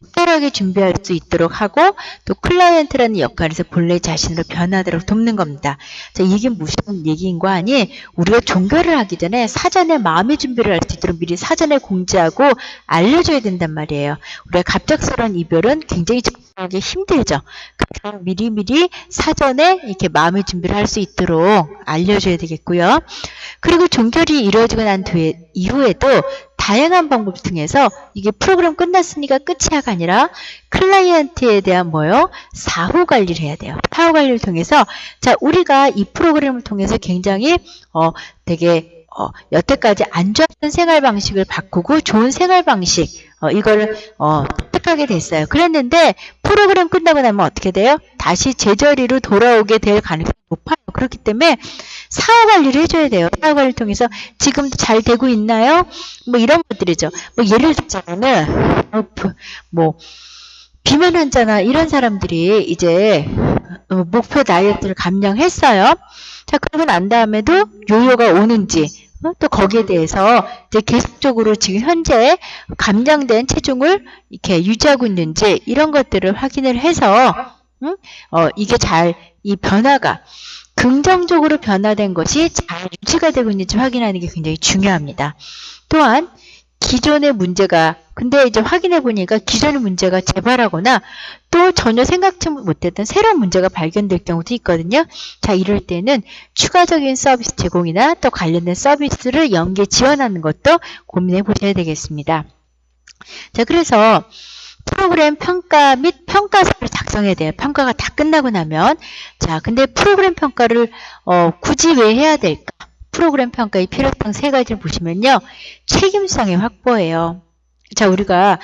특별하게 준비할 수 있도록 하고 또 클라이언트라는 역할에서 본래 자신으로 변화하도록 돕는 겁니다. 자, 이게 무슨 얘기인가 하니 우리가 종교를 하기 전에 사전에 마음의 준비를 할 수 있도록 미리 사전에 공지하고 알려줘야 된단 말이에요. 우리가 갑작스러운 이별은 굉장히 적응하기 힘들죠. 그래서 미리미리 사전에 이렇게 마음의 준비를 할 수 있도록 알려줘야 되겠고요. 그리고 종결이 이루어지고 난 이후에도 다양한 방법을 통해서 이게 프로그램 끝났으니까 끝이야가 아니라 클라이언트에 대한 뭐요? 사후 관리를 해야 돼요. 사후 관리를 통해서 자, 우리가 이 프로그램을 통해서 굉장히 되게 여태까지 안 좋았던 생활 방식을 바꾸고 좋은 생활 방식 이거를 습득하게 됐어요. 그랬는데 프로그램 끝나고 나면 어떻게 돼요? 다시 제자리로 돌아오게 될 가능성이 높아요. 그렇기 때문에 사후 관리를 해줘야 돼요. 사후 관리를 통해서 지금도 잘 되고 있나요? 뭐 이런 것들이죠. 뭐 예를 들자면은 비만 환자나 이런 사람들이 이제 목표 다이어트를 감량했어요. 자, 그러고 난 다음에도 요요가 오는지 또 거기에 대해서 이제 계속적으로 지금 현재 감량된 체중을 이렇게 유지하고 있는지 이런 것들을 확인을 해서 이게 이 변화가 긍정적으로 변화된 것이 잘 유지가 되고 있는지 확인하는 게 굉장히 중요합니다. 또한 기존의 문제가 근데 이제 확인해 보니까 기존의 문제가 재발하거나 또 전혀 생각지 못했던 새로운 문제가 발견될 경우도 있거든요. 자, 이럴 때는 추가적인 서비스 제공이나 또 관련된 서비스를 연계 지원하는 것도 고민해 보셔야 되겠습니다. 자, 그래서 프로그램 평가 및 평가서를 작성해야 돼요. 평가가 다 끝나고 나면. 자, 근데 프로그램 평가를 굳이 왜 해야 될까? 프로그램 평가의 필요성 세 가지를 보시면요. 책임성의 확보예요. 자, 우리가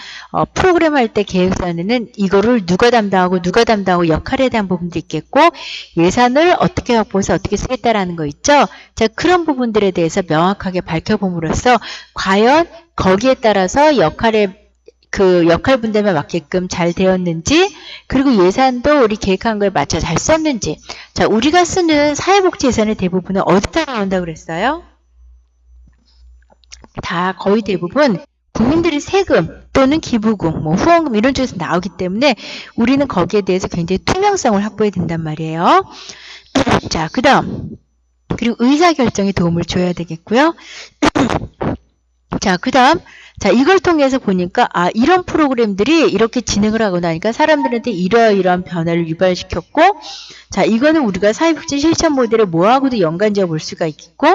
프로그램 할 때 계획서에는 이거를 누가 담당하고 역할에 대한 부분도 있겠고 예산을 어떻게 확보해서 어떻게 쓰겠다라는 거 있죠. 자, 그런 부분들에 대해서 명확하게 밝혀봄으로써 과연 거기에 따라서 그 역할 분담에 맞게끔 잘 되었는지 그리고 예산도 우리 계획한 거에 맞춰 잘 썼는지 자, 우리가 쓰는 사회복지 예산의 대부분은 어디다 나온다고 그랬어요? 다 거의 대부분 국민들의 세금 또는 기부금, 후원금 이런 쪽에서 나오기 때문에 우리는 거기에 대해서 굉장히 투명성을 확보해야 된단 말이에요. 자, 그 다음 그리고 의사결정에 도움을 줘야 되겠고요. 자, 그 다음 자, 이걸 통해서 보니까 이런 프로그램들이 이렇게 진행을 하고 나니까 사람들한테 이러이러한 변화를 유발시켰고 자, 이거는 우리가 사회복지 실천 모델을 뭐하고도 연관지어 볼 수가 있겠고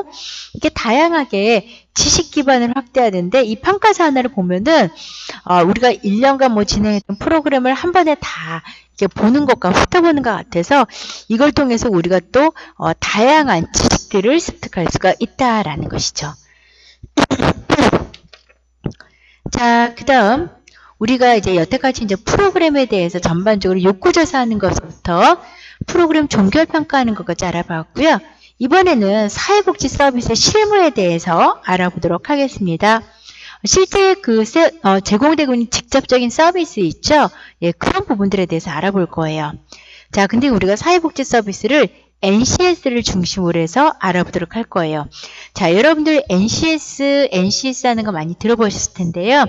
이렇게 다양하게 지식 기반을 확대하는데 이 평가서 하나를 보면은 우리가 1년간 진행했던 프로그램을 한 번에 다 이렇게 보는 것과 훑어보는 것 같아서 이걸 통해서 우리가 또 다양한 지식들을 습득할 수가 있다라는 것이죠. 자, 그 다음 우리가 이제 여태까지 이제 프로그램에 대해서 전반적으로 욕구조사하는 것부터 프로그램 종결평가하는 것까지 알아봤고요. 이번에는 사회복지 서비스의 실무에 대해서 알아보도록 하겠습니다. 실제 제공되고 있는 직접적인 서비스 있죠? 예, 그런 부분들에 대해서 알아볼 거예요. 자, 근데 우리가 사회복지 서비스를 NCS를 중심으로 해서 알아보도록 할 거예요. 자, 여러분들 NCS 하는 거 많이 들어보셨을 텐데요.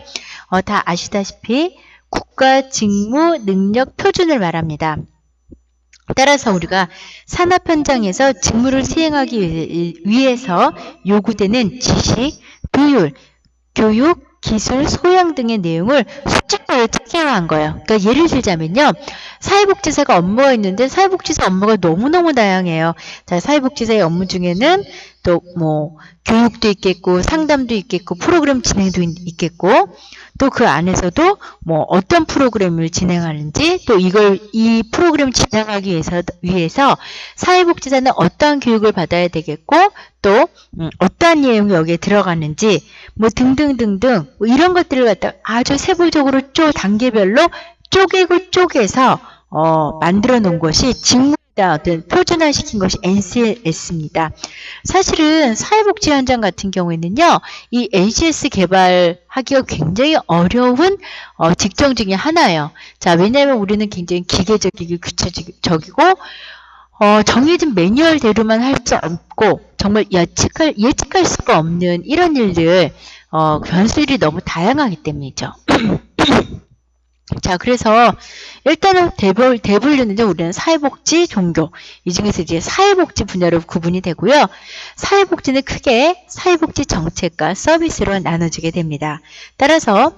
다 아시다시피 국가 직무 능력 표준을 말합니다. 따라서 우리가 산업 현장에서 직무를 수행하기 위해서 요구되는 지식, 교육, 기술, 소양 등의 내용을 수직으로 체계화한 거예요. 그러니까 예를 들자면요. 사회복지사가 업무가 있는데 사회복지사 업무가 너무너무 다양해요. 자, 사회복지사의 업무 중에는 또 교육도 있겠고 상담도 있겠고 프로그램 진행도 있겠고 또 그 안에서도 어떤 프로그램을 진행하는지 또 이 프로그램 진행하기 위해서 사회복지사는 어떠한 교육을 받아야 되겠고 또 어떠한 내용이 여기에 들어가는지 등등등등 이런 것들을 갖다 아주 세부적으로 단계별로 쪼개서 만들어 놓은 것이 직무에다 어떤 표준화시킨 것이 NCS입니다. 사실은 사회복지 현장 같은 경우에는요, 이 NCS 개발하기가 굉장히 어려운 직종 중에 하나예요. 자, 왜냐하면 우리는 굉장히 기계적이고 규칙적이고 정해진 매뉴얼대로만 할 수 없고 정말 예측할 수가 없는 이런 일들 변수들이 너무 다양하기 때문이죠. 자, 그래서 일단은 대분류는요, 우리는 사회복지, 종교. 이 중에서 이제 사회복지 분야로 구분이 되고요. 사회복지는 크게 사회복지 정책과 서비스로 나눠지게 됩니다. 따라서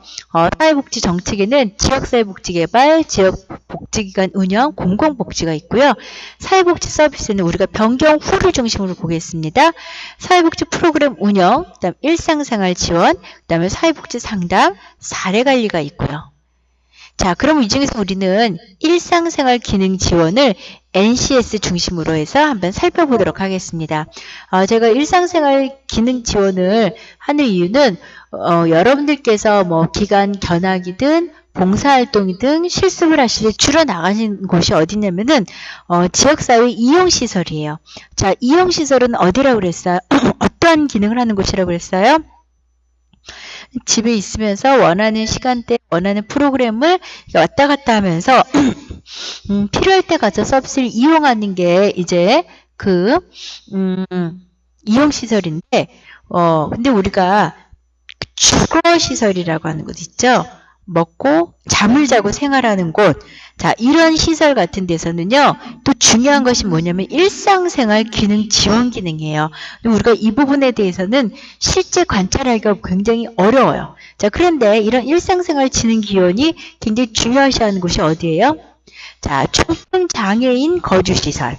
사회복지 정책에는 지역사회복지개발, 지역복지기관 운영, 공공복지가 있고요. 사회복지 서비스는 우리가 변경 후를 중심으로 보겠습니다. 사회복지 프로그램 운영, 그다음 일상생활 지원, 그다음에 사회복지 상담, 사례관리가 있고요. 자, 그럼 이 중에서 우리는 일상생활 기능 지원을 NCS 중심으로 해서 한번 살펴보도록 하겠습니다. 제가 일상생활 기능 지원을 하는 이유는 여러분들께서 뭐 기관 견학이든 봉사활동이든 실습을 하실 때 주로 나가는 곳이 어디냐면은 지역사회 이용시설이에요. 자, 이용시설은 어디라고 그랬어요? 어떠한 기능을 하는 곳이라고 그랬어요? 집에 있으면서 원하는 시간대, 원하는 프로그램을 왔다 갔다 하면서 필요할 때 가서 서비스를 이용하는 게 이제 이용시설인데, 근데 우리가 주거시설이라고 하는 곳 있죠? 먹고 잠을 자고 생활하는 곳. 자, 이런 시설 같은 데서는요, 또 중요한 것이 뭐냐면 일상생활 기능 지원 기능이에요. 우리가 이 부분에 대해서는 실제 관찰하기가 굉장히 어려워요. 자, 그런데 이런 일상생활 지능 기원이 굉장히 중요시하는 곳이 어디예요? 자, 중증장애인 거주시설.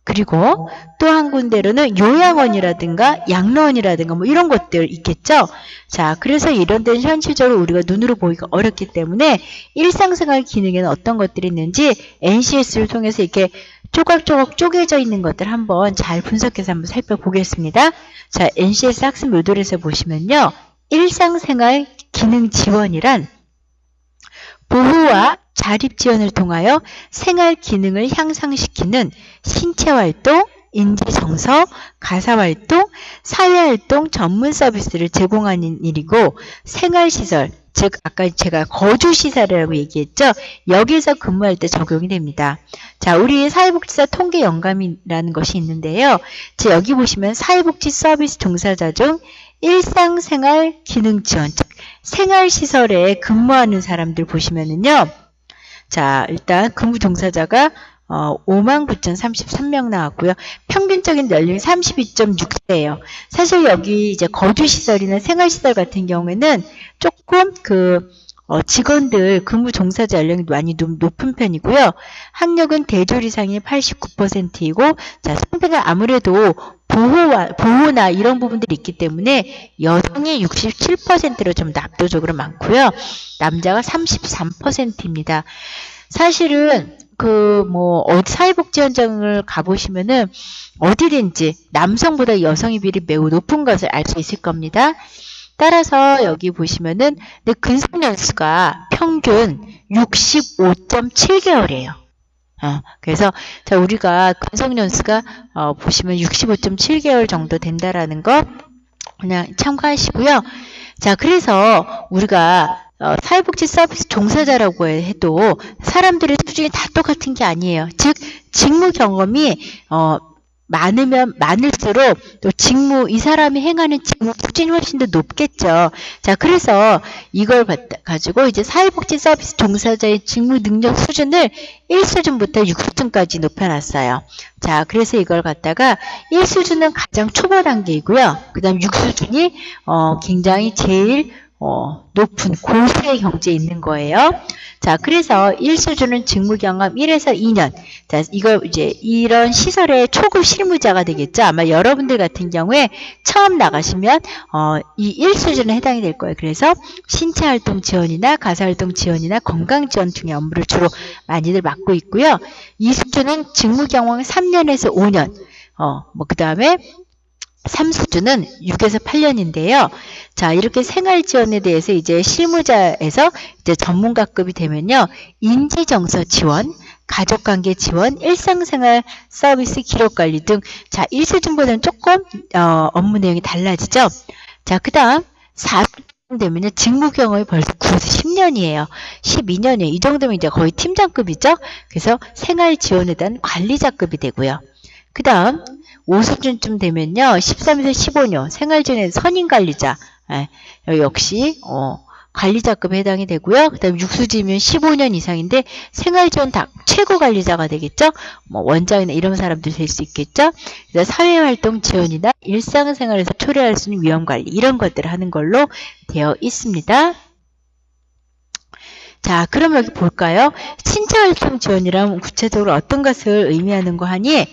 그리고 또 한 군데로는 요양원이라든가 양로원이라든가 뭐 이런 것들 있겠죠. 자, 그래서 이런 데는 현실적으로 우리가 눈으로 보기가 어렵기 때문에 일상생활 기능에는 어떤 것들이 있는지 NCS를 통해서 이렇게 조각조각 쪼개져 있는 것들 한번 잘 분석해서 한번 살펴보겠습니다. 자, NCS 학습 모듈에서 보시면요. 일상생활 기능 지원이란 보호와 자립 지원을 통하여 생활 기능을 향상시키는 신체활동, 인지정서, 가사활동, 사회활동 전문 서비스를 제공하는 일이고 생활시설, 즉 아까 제가 거주시설이라고 얘기했죠. 여기서 근무할 때 적용이 됩니다. 자, 우리 사회복지사 통계 영감이라는 것이 있는데요. 여기 보시면 사회복지 서비스 종사자 중 일상생활 기능 지원, 즉 생활시설에 근무하는 사람들 보시면은요. 자, 일단 근무 종사자가 59,033명 나왔고요. 평균적인 연령이 32.6세예요. 사실 여기 이제 거주시설이나 생활시설 같은 경우에는 조금 직원들 근무 종사자 연령이 많이 높은 편이고요. 학력은 대졸 이상이 89%이고, 자, 상대가 아무래도 보호나 이런 부분들이 있기 때문에 여성이 67%로 좀 압도적으로 많고요. 남자가 33%입니다. 사실은 사회복지 현장을 가보시면은 어디든지 남성보다 여성의 비율이 매우 높은 것을 알 수 있을 겁니다. 따라서 여기 보시면은 근속연수가 평균 65.7개월이에요. 그래서 자, 우리가 근속연수가 보시면 65.7개월 정도 된다라는 거 그냥 참고하시고요. 자, 그래서 우리가 사회복지 서비스 종사자라고 해도 사람들의 수준이 다 똑같은 게 아니에요. 즉 직무 경험이 많으면 많을수록 또 이 사람이 행하는 직무 수준이 훨씬 더 높겠죠. 자, 그래서 이걸 가지고 이제 사회복지 서비스 종사자의 직무 능력 수준을 1수준부터 6수준까지 높여놨어요. 자, 그래서 이걸 갖다가 1수준은 가장 초보 단계이고요. 그 다음 6수준이 굉장히 제일 높은 고수의 경지에 있는 거예요. 자, 그래서 1수준은 직무 경험 1에서 2년. 자, 이걸 이제 이런 시설의 초급 실무자가 되겠죠. 아마 여러분들 같은 경우에 처음 나가시면 이 1수준에 해당이 될 거예요. 그래서 신체 활동 지원이나 가사 활동 지원이나 건강 지원 등의 업무를 주로 많이들 맡고 있고요. 2수준은 직무 경험 3년에서 5년. 그다음에 3수준은 6에서 8년인데요. 자, 이렇게 생활 지원에 대해서 이제 실무자에서 이제 전문가급이 되면요. 인지정서 지원, 가족관계 지원, 일상생활 서비스 기록관리 등, 자, 1수준보다는 조금, 업무 내용이 달라지죠. 자, 그 다음, 4수준 되면요. 직무 경험이 벌써 9에서 10년이에요. 12년이에요. 이 정도면 이제 거의 팀장급이죠. 그래서 생활 지원에 대한 관리자급이 되고요. 그 다음, 5수준쯤 되면요. 13에서 15년 생활지원의 선임관리자. 역시 관리자급에 해당이 되고요. 그 다음에 육수지면 15년 이상인데 생활지원 최고 관리자가 되겠죠. 뭐 원장이나 이런 사람들 될 수 있겠죠. 그래서 사회활동 지원이나 일상생활에서 초래할 수 있는 위험관리 이런 것들을 하는 걸로 되어 있습니다. 자, 그럼 여기 볼까요? 신체활동 지원이란 구체적으로 어떤 것을 의미하는 거 하니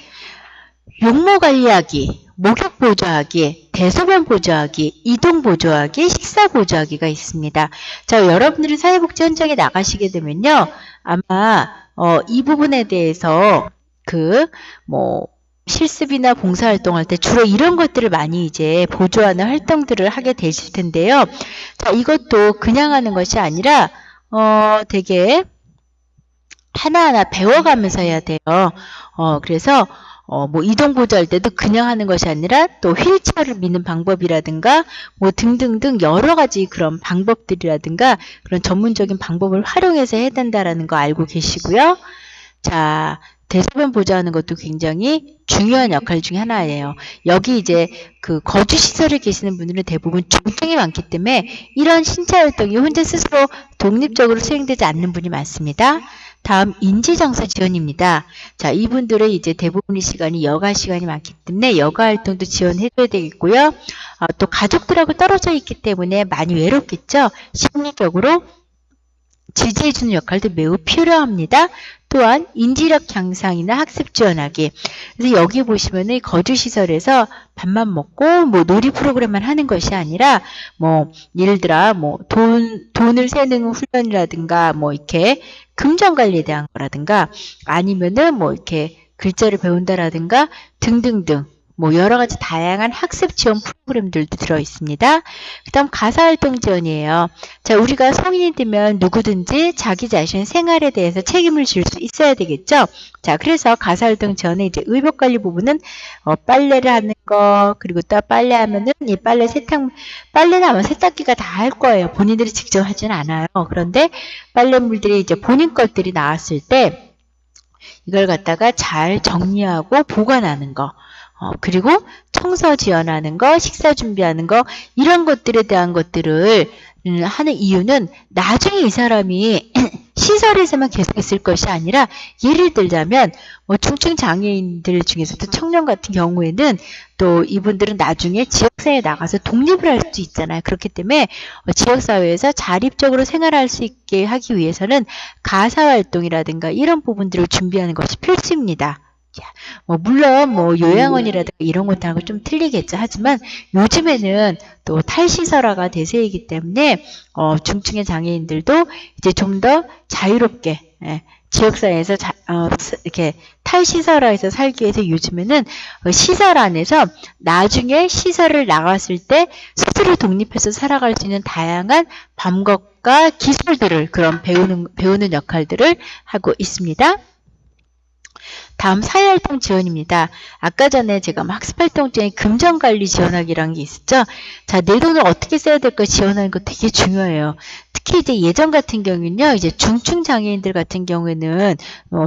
용모 관리하기, 목욕 보조하기, 대소변 보조하기, 이동 보조하기, 식사 보조하기가 있습니다. 자, 여러분들이 사회복지 현장에 나가시게 되면요. 아마 이 부분에 대해서 실습이나 봉사활동할 때 주로 이런 것들을 많이 이제 보조하는 활동들을 하게 되실 텐데요. 자, 이것도 그냥 하는 것이 아니라 되게 하나하나 배워가면서 해야 돼요. 그래서 뭐 이동 보조할 때도 그냥 하는 것이 아니라 또 휠체어를 미는 방법이라든가 뭐 등등등 여러 가지 그런 방법들이라든가 그런 전문적인 방법을 활용해서 해야 된다라는 거 알고 계시고요. 자, 대소변 보조하는 것도 굉장히 중요한 역할 중에 하나예요. 여기 이제 그 거주시설에 계시는 분들은 대부분 중증이 많기 때문에 이런 신체활동이 혼자 스스로 독립적으로 수행되지 않는 분이 많습니다. 다음 인지정서 지원입니다. 자, 이분들은 이제 대부분의 시간이 여가 시간이 많기 때문에 여가 활동도 지원해줘야 되겠고요. 또 가족들하고 떨어져 있기 때문에 많이 외롭겠죠. 심리적으로 지지해주는 역할도 매우 필요합니다. 또한 인지력 향상이나 학습 지원하기. 그래서 여기 보시면은 거주시설에서 밥만 먹고 뭐 놀이 프로그램만 하는 것이 아니라 뭐 예를 들어 뭐 돈을 세는 훈련이라든가 뭐 이렇게 금전 관리에 대한 거라든가 아니면은 뭐 이렇게 글자를 배운다라든가 등등등 뭐 여러 가지 다양한 학습 지원 프로그램들도 들어 있습니다. 그다음 가사활동 지원이에요. 자, 우리가 성인이 되면 누구든지 자기 자신의 생활에 대해서 책임을 질 수 있어야 되겠죠. 자, 그래서 가사활동 지원에 이제 의복관리 부분은 빨래를 하는 거 그리고 또 빨래하면은 이 빨래는 아마 세탁기가 다 할 거예요. 본인들이 직접 하지는 않아요. 그런데 빨래물들이 이제 본인 것들이 나왔을 때 이걸 갖다가 잘 정리하고 보관하는 거. 그리고 청소 지원하는 거, 식사 준비하는 거, 이런 것들에 대한 것들을 하는 이유는 나중에 이 사람이 시설에서만 계속 있을 것이 아니라 예를 들자면 뭐 중증 장애인들 중에서도 청년 같은 경우에는 또 이분들은 나중에 지역사회에 나가서 독립을 할 수 있잖아요. 그렇기 때문에 지역사회에서 자립적으로 생활할 수 있게 하기 위해서는 가사활동이라든가 이런 부분들을 준비하는 것이 필수입니다. 물론 요양원이라든가 이런 것들하고 좀 틀리겠죠. 하지만 요즘에는 또 탈시설화가 대세이기 때문에 중증의 장애인들도 이제 좀 더 자유롭게 지역사회에서 이렇게 탈시설화에서 살기 위해서 요즘에는 시설 안에서 나중에 시설을 나갔을 때 스스로 독립해서 살아갈 수 있는 다양한 방법과 기술들을 배우는 역할들을 하고 있습니다. 다음 사회활동 지원입니다. 아까 전에 제가 학습활동 중에 금전관리 지원하기라는 게 있었죠. 자, 내 돈을 어떻게 써야 될까 지원하는 거 되게 중요해요. 특히 이제 예전 같은 경우는요, 이제 중증 장애인들 같은 경우에는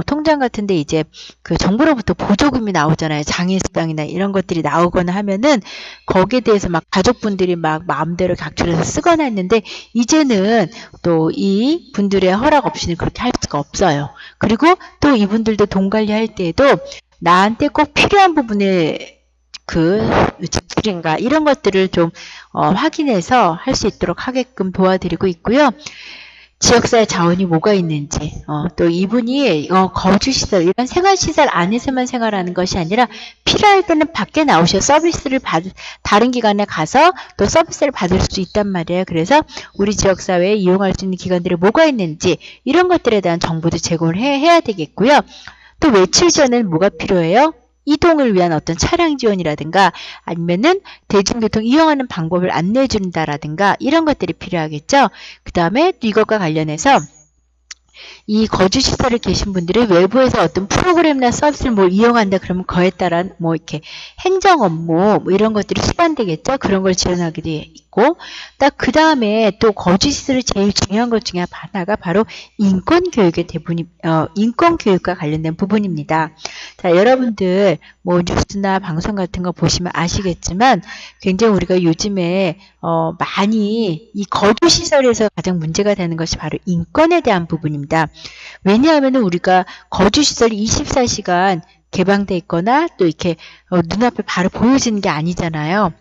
통장 같은데 이제 그 정부로부터 보조금이 나오잖아요. 장애수당이나 이런 것들이 나오거나 하면은 거기에 대해서 막 가족분들이 막 마음대로 각출해서 쓰거나 했는데 이제는 또 이 분들의 허락 없이는 그렇게 할 수가 없어요. 그리고 또 이분들도 돈 관리할 때에도 나한테 꼭 필요한 부분에 지출인가 이런 것들을 좀 확인해서 할 수 있도록 하게끔 도와드리고 있고요. 지역사회 자원이 뭐가 있는지 또 이분이 거주시설 이런 생활시설 안에서만 생활하는 것이 아니라 필요할 때는 밖에 나오셔 서비스를 다른 기관에 가서 또 서비스를 받을 수 있단 말이에요. 그래서 우리 지역사회에 이용할 수 있는 기관들이 뭐가 있는지 이런 것들에 대한 정보도 제공을 해야 되겠고요. 또 외출 지원에는 뭐가 필요해요? 이동을 위한 어떤 차량 지원이라든가 아니면은 대중교통 이용하는 방법을 안내해 준다라든가 이런 것들이 필요하겠죠. 그 다음에 또 이것과 관련해서 이 거주시설에 계신 분들이 외부에서 어떤 프로그램이나 서비스를 뭐 이용한다 그러면 그에 따른 뭐 이렇게 행정 업무 뭐 이런 것들이 수반되겠죠. 그런 걸 지원하게 돼 있고, 딱 그 다음에 또 거주시설의 제일 중요한 것 중에 하나가 바로 인권교육의 대부분이 인권교육과 관련된 부분입니다. 자, 여러분들 뭐 뉴스나 방송 같은 거 보시면 아시겠지만 굉장히 우리가 요즘에 많이 이 거주시설에서 가장 문제가 되는 것이 바로 인권에 대한 부분입니다. 왜냐하면 우리가 거주시설이 24시간 개방돼 있거나 또 이렇게 눈앞에 바로 보여지는 게 아니잖아요.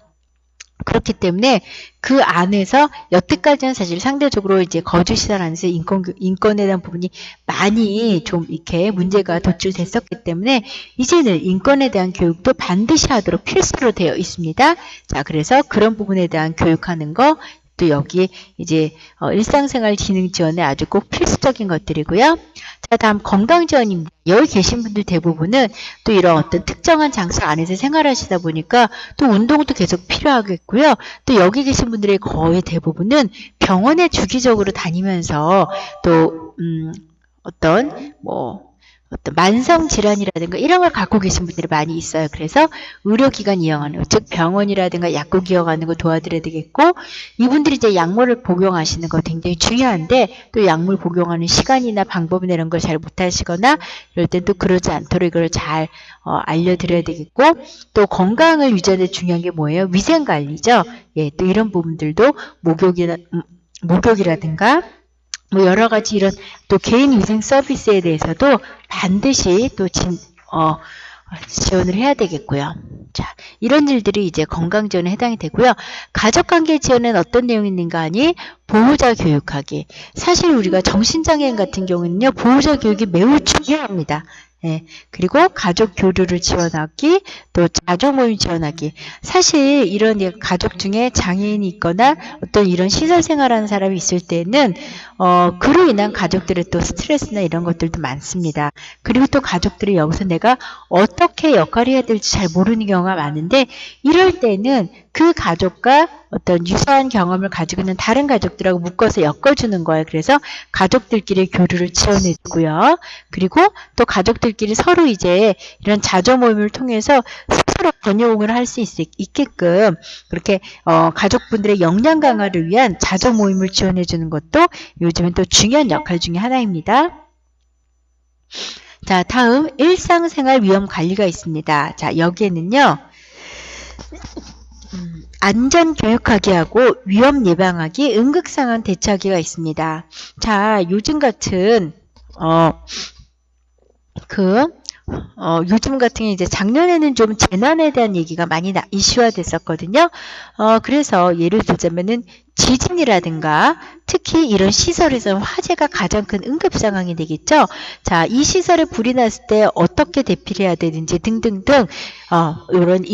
그렇기 때문에 그 안에서 여태까지는 사실 상대적으로 이제 거주시설 안에서 인권에 대한 부분이 많이 좀 이렇게 문제가 도출됐었기 때문에 이제는 인권에 대한 교육도 반드시 하도록 필수로 되어 있습니다. 자, 그래서 그런 부분에 대한 교육하는 거, 또 여기 이제 일상생활 기능 지원에 아주 꼭 필수적인 것들이고요. 자, 다음 건강지원입니다. 여기 계신 분들 대부분은 또 이런 어떤 특정한 장소 안에서 생활하시다 보니까 또 운동도 계속 필요하겠고요. 또 여기 계신 분들의 거의 대부분은 병원에 주기적으로 다니면서 또 어떤 만성 질환이라든가 이런 걸 갖고 계신 분들이 많이 있어요. 그래서 의료기관 이용하는 거, 즉 병원이라든가 약국 이용하는 거 도와드려야 되겠고, 이분들이 이제 약물을 복용하시는 거 굉장히 중요한데 또 약물 복용하는 시간이나 방법이나 이런 걸 잘 못하시거나 이럴 땐 또 그러지 않도록 이걸 잘 알려드려야 되겠고, 또 건강을 유지하는 데 중요한 게 뭐예요? 위생관리죠. 예, 또 이런 부분들도 목욕이라든가 뭐 여러 가지 이런 또 개인 위생 서비스에 대해서도 반드시 또 지원을 해야 되겠고요. 자, 이런 일들이 이제 건강 지원에 해당이 되고요. 가족관계 지원은 어떤 내용이 있는가 하니 보호자 교육하기. 사실 우리가 정신장애인 같은 경우는요, 보호자 교육이 매우 중요합니다. 예, 그리고 가족 교류를 지원하기, 또 자조 모임 지원하기. 사실 이런 가족 중에 장애인이 있거나 어떤 이런 시설 생활하는 사람이 있을 때는 그로 인한 가족들의 또 스트레스나 이런 것들도 많습니다. 그리고 또 가족들이 여기서 내가 어떻게 역할을 해야 될지 잘 모르는 경우가 많은데, 이럴 때는 그 가족과 어떤 유사한 경험을 가지고 있는 다른 가족들하고 묶어서 엮어주는 거예요. 그래서 가족들끼리 교류를 지원해주고요. 그리고 또 가족들끼리 서로 이제 이런 자조 모임을 통해서 스스로 번영을 할 수 있게끔 그렇게 가족분들의 역량 강화를 위한 자조 모임을 지원해주는 것도 요즘은 또 중요한 역할 중에 하나입니다. 자, 다음 일상생활 위험 관리가 있습니다. 자, 여기에는요. 안전 교육하기 하고 위험 예방하기, 응급상황 대처하기가 있습니다. 자, 요즘 같은 요즘 같은 이제 작년에는 좀 재난에 대한 얘기가 많이 이슈화 됐었거든요. 그래서 예를 들자면은 지진이라든가 특히 이런 시설에서 화재가 가장 큰 응급 상황이 되겠죠. 자, 이 시설에 불이 났을 때 어떻게 대피를 해야 되는지 등등등 이런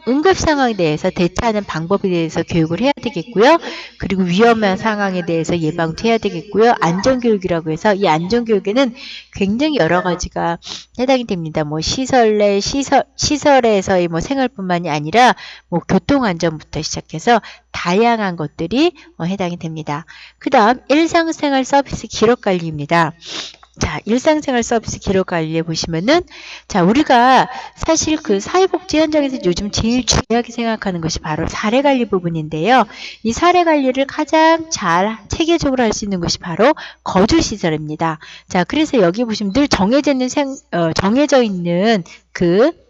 응급 상황에 대해서 대처하는 방법에 대해서 교육을 해야 되겠고요. 그리고 위험한 상황에 대해서 예방도 해야 되겠고요. 안전교육이라고 해서 이 안전교육에는 굉장히 여러 가지가 해당이 됩니다. 뭐 시설 내 시설에서의 뭐 생활뿐만이 아니라 뭐 교통안전부터 시작해서 다양한 것들이 해당이 됩니다. 그 다음 일상생활 서비스 기록관리입니다. 자, 일상생활 서비스 기록관리에 보시면은, 자, 우리가 사실 그 사회복지 현장에서 요즘 제일 중요하게 생각하는 것이 바로 사례관리 부분인데요. 이 사례관리를 가장 잘 체계적으로 할 수 있는 것이 바로 거주시설입니다. 자, 그래서 여기 보시면 늘 정해져 있는 그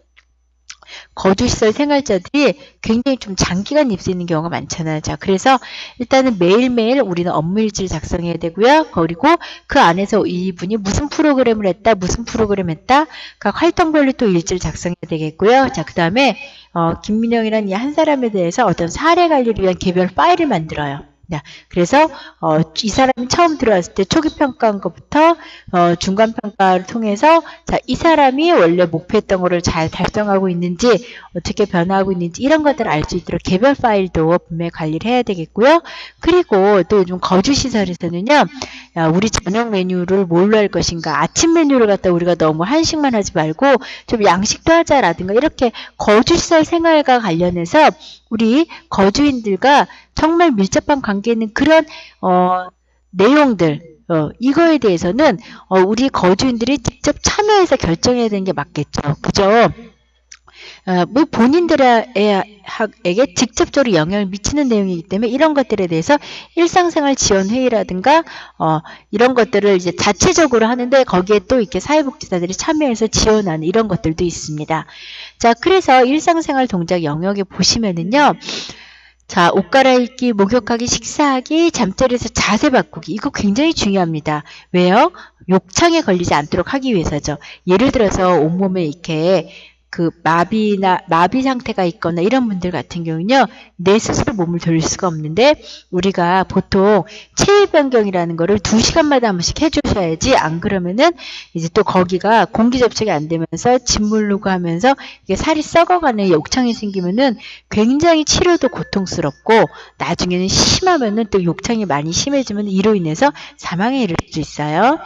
거주시설 생활자들이 굉장히 좀 장기간 입수있는 경우가 많잖아요. 자, 그래서 일단은 매일매일 우리는 업무일지를 작성해야 되고요. 그리고 그 안에서 이분이 무슨 프로그램을 했다, 무슨 프로그램 했다, 각 활동별로 또 일지를 작성해야 되겠고요. 자, 그 다음에 김민영이라는 이 한 사람에 대해서 어떤 사례 관리를 위한 개별 파일을 만들어요. 그래서 이 사람이 처음 들어왔을 때 초기 평가한 것부터 중간 평가를 통해서 자, 이 사람이 원래 목표했던 거를 잘 달성하고 있는지 어떻게 변화하고 있는지 이런 것들을 알 수 있도록 개별 파일도 분명히 관리를 해야 되겠고요. 그리고 또 요즘 거주시설에서는요. 우리 저녁 메뉴를 뭘로 할 것인가, 아침 메뉴를 갖다 우리가 너무 한식만 하지 말고 좀 양식도 하자라든가 이렇게 거주시설 생활과 관련해서 우리 거주인들과 정말 밀접한 관계 있는 그런 내용들, 이거에 대해서는 우리 거주인들이 직접 참여해서 결정해야 되는 게 맞겠죠. 그죠? 뭐 본인들에게 직접적으로 영향을 미치는 내용이기 때문에 이런 것들에 대해서 일상생활 지원 회의라든가 이런 것들을 이제 자체적으로 하는데 거기에 또 이렇게 사회복지사들이 참여해서 지원하는 이런 것들도 있습니다. 자, 그래서 일상생활 동작 영역에 보시면은요. 자, 옷 갈아입기, 목욕하기, 식사하기, 잠자리에서 자세 바꾸기. 이거 굉장히 중요합니다. 왜요? 욕창에 걸리지 않도록 하기 위해서죠. 예를 들어서 온몸에 이렇게 그 마비 상태가 있거나 이런 분들 같은 경우는요, 내 스스로 몸을 돌릴 수가 없는데, 우리가 보통 체위 변경이라는 거를 2시간마다 한 번씩 해주셔야지, 안 그러면은 이제 또 거기가 공기 접촉이 안 되면서 짓물르고 하면서 이게 살이 썩어가는 욕창이 생기면은 굉장히 치료도 고통스럽고, 나중에는 심하면은 또 욕창이 많이 심해지면 이로 인해서 사망에 이를 수 있어요.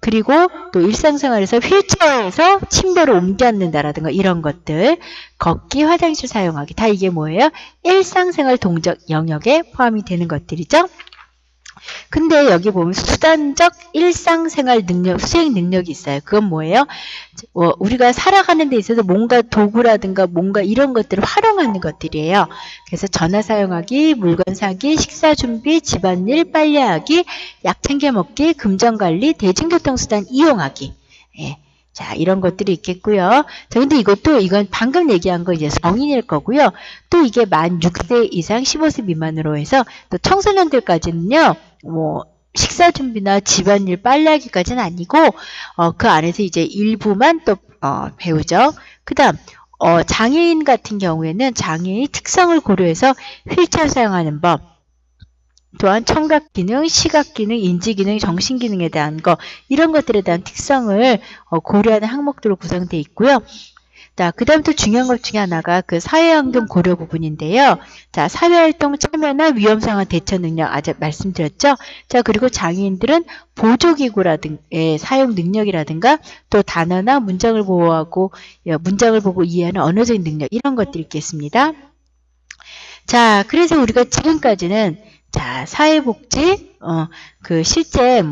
그리고 또 일상생활에서 휠체어에서 침대로 옮겨 앉는다라든가 이런 것들, 걷기, 화장실 사용하기, 다 이게 뭐예요? 일상생활 동작 영역에 포함이 되는 것들이죠. 근데 여기 보면 수단적 일상생활 능력, 수행 능력이 있어요. 그건 뭐예요? 우리가 살아가는 데 있어서 뭔가 도구라든가 뭔가 이런 것들을 활용하는 것들이에요. 그래서 전화 사용하기, 물건 사기, 식사 준비, 집안일, 빨래하기, 약 챙겨 먹기, 금전관리, 대중교통수단 이용하기. 예. 자, 이런 것들이 있겠고요. 자, 근데 이건 방금 얘기한 거 이제 성인일 거고요. 또 이게 만 6세 이상 15세 미만으로 해서 또 청소년들까지는요, 식사 준비나 집안일 빨래하기까지는 아니고, 그 안에서 이제 일부만 또, 배우죠. 그 다음, 장애인 같은 경우에는 장애의 특성을 고려해서 휠체어 사용하는 법, 또한 청각 기능, 시각 기능, 인지 기능, 정신 기능에 대한 거 이런 것들에 대한 특성을 고려하는 항목들로 구성되어 있고요. 자, 그 다음 또 중요한 것 중에 하나가 그 사회환경 고려 부분인데요. 자, 사회활동 참여나 위험 상황 대처 능력 아직 말씀드렸죠. 자, 그리고 장애인들은 보조기구라든가 사용 능력이라든가 또 단어나 문장을 보호하고 문장을 보고 이해하는 언어적인 능력 이런 것들이 있겠습니다. 자, 그래서 우리가 지금까지는 자, 사회복지, 그 실제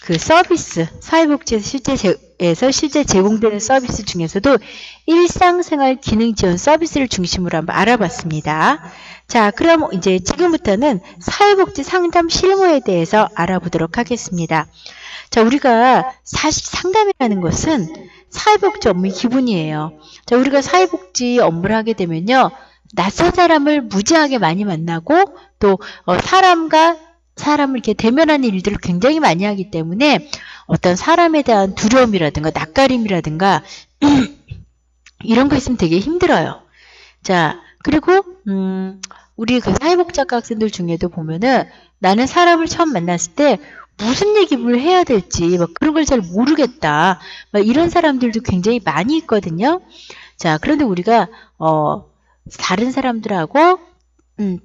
그 서비스, 사회복지에서 실제 제공되는 서비스 중에서도 일상생활 기능 지원 서비스를 중심으로 한번 알아봤습니다. 자, 그럼 이제 지금부터는 사회복지 상담 실무에 대해서 알아보도록 하겠습니다. 자, 우리가 사실 상담이라는 것은 사회복지 업무의 기본이에요. 자, 우리가 사회복지 업무를 하게 되면요. 낯선 사람을 무지하게 많이 만나고 또 사람과 사람을 이렇게 대면하는 일들을 굉장히 많이 하기 때문에 어떤 사람에 대한 두려움이라든가 낯가림이라든가 이런 거 있으면 되게 힘들어요. 자, 그리고 우리 그 사회복지학과 학생들 중에도 보면은 나는 사람을 처음 만났을 때 무슨 얘기를 해야 될지 막 그런 걸 잘 모르겠다. 막 이런 사람들도 굉장히 많이 있거든요. 자, 그런데 우리가 다른 사람들하고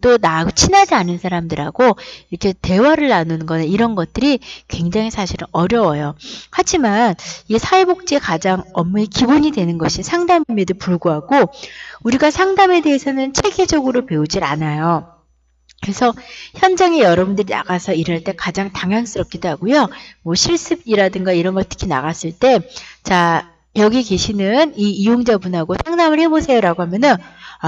또 나하고 친하지 않은 사람들하고 이렇게 대화를 나누는 거는 이런 것들이 굉장히 사실은 어려워요. 하지만 이 사회복지의 가장 업무의 기본이 되는 것이 상담임에도 불구하고 우리가 상담에 대해서는 체계적으로 배우질 않아요. 그래서 현장에 여러분들이 나가서 일할 때 가장 당황스럽기도 하고요. 실습이라든가 이런 거 특히 나갔을 때, 자, 여기 계시는 이 이용자분하고 상담을 해보세요라고 하면은,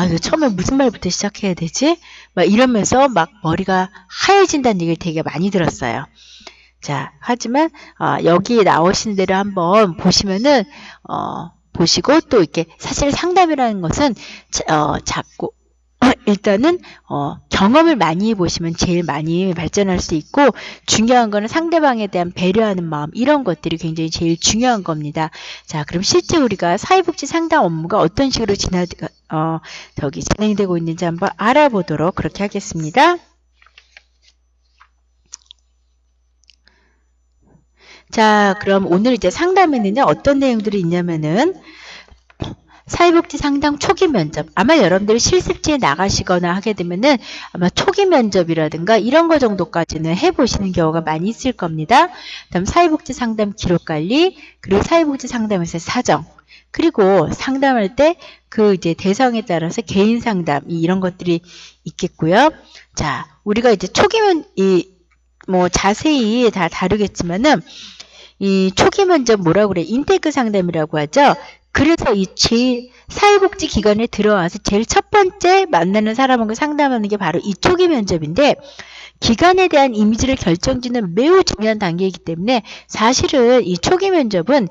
이거 처음에 무슨 말부터 시작해야 되지? 막 이러면서 막 머리가 하얘진다는 얘기를 되게 많이 들었어요. 자, 하지만, 여기 나오시는 대로 한번 보시면은, 보시고 또 이렇게 사실 상담이라는 것은, 자꾸, 일단은 경험을 많이 해보시면 제일 많이 발전할 수 있고 중요한 거는 상대방에 대한 배려하는 마음 이런 것들이 굉장히 제일 중요한 겁니다. 자, 그럼 실제 우리가 사회복지 상담 업무가 어떤 식으로 진행되고 있는지 한번 알아보도록 그렇게 하겠습니다. 자, 그럼 오늘 이제 상담에는요 어떤 내용들이 있냐면은 사회복지 상담 초기 면접. 아마 여러분들이 실습지에 나가시거나 하게 되면은 아마 초기 면접이라든가 이런 거 정도까지는 해보시는 경우가 많이 있을 겁니다. 다음 사회복지 상담 기록 관리, 그리고 사회복지 상담에서 사정. 그리고 상담할 때 그 이제 대상에 따라서 개인 상담 이런 것들이 있겠고요. 자, 우리가 이제 뭐 자세히 다 다르겠지만은 이 초기 면접 뭐라고 그래? 인테이크 상담이라고 하죠. 그래서 이 제일 사회복지기관에 들어와서 제일 첫 번째 만나는 사람하고 상담하는 게 바로 이 초기 면접인데 기관에 대한 이미지를 결정짓는 매우 중요한 단계이기 때문에 사실은 이 초기 면접은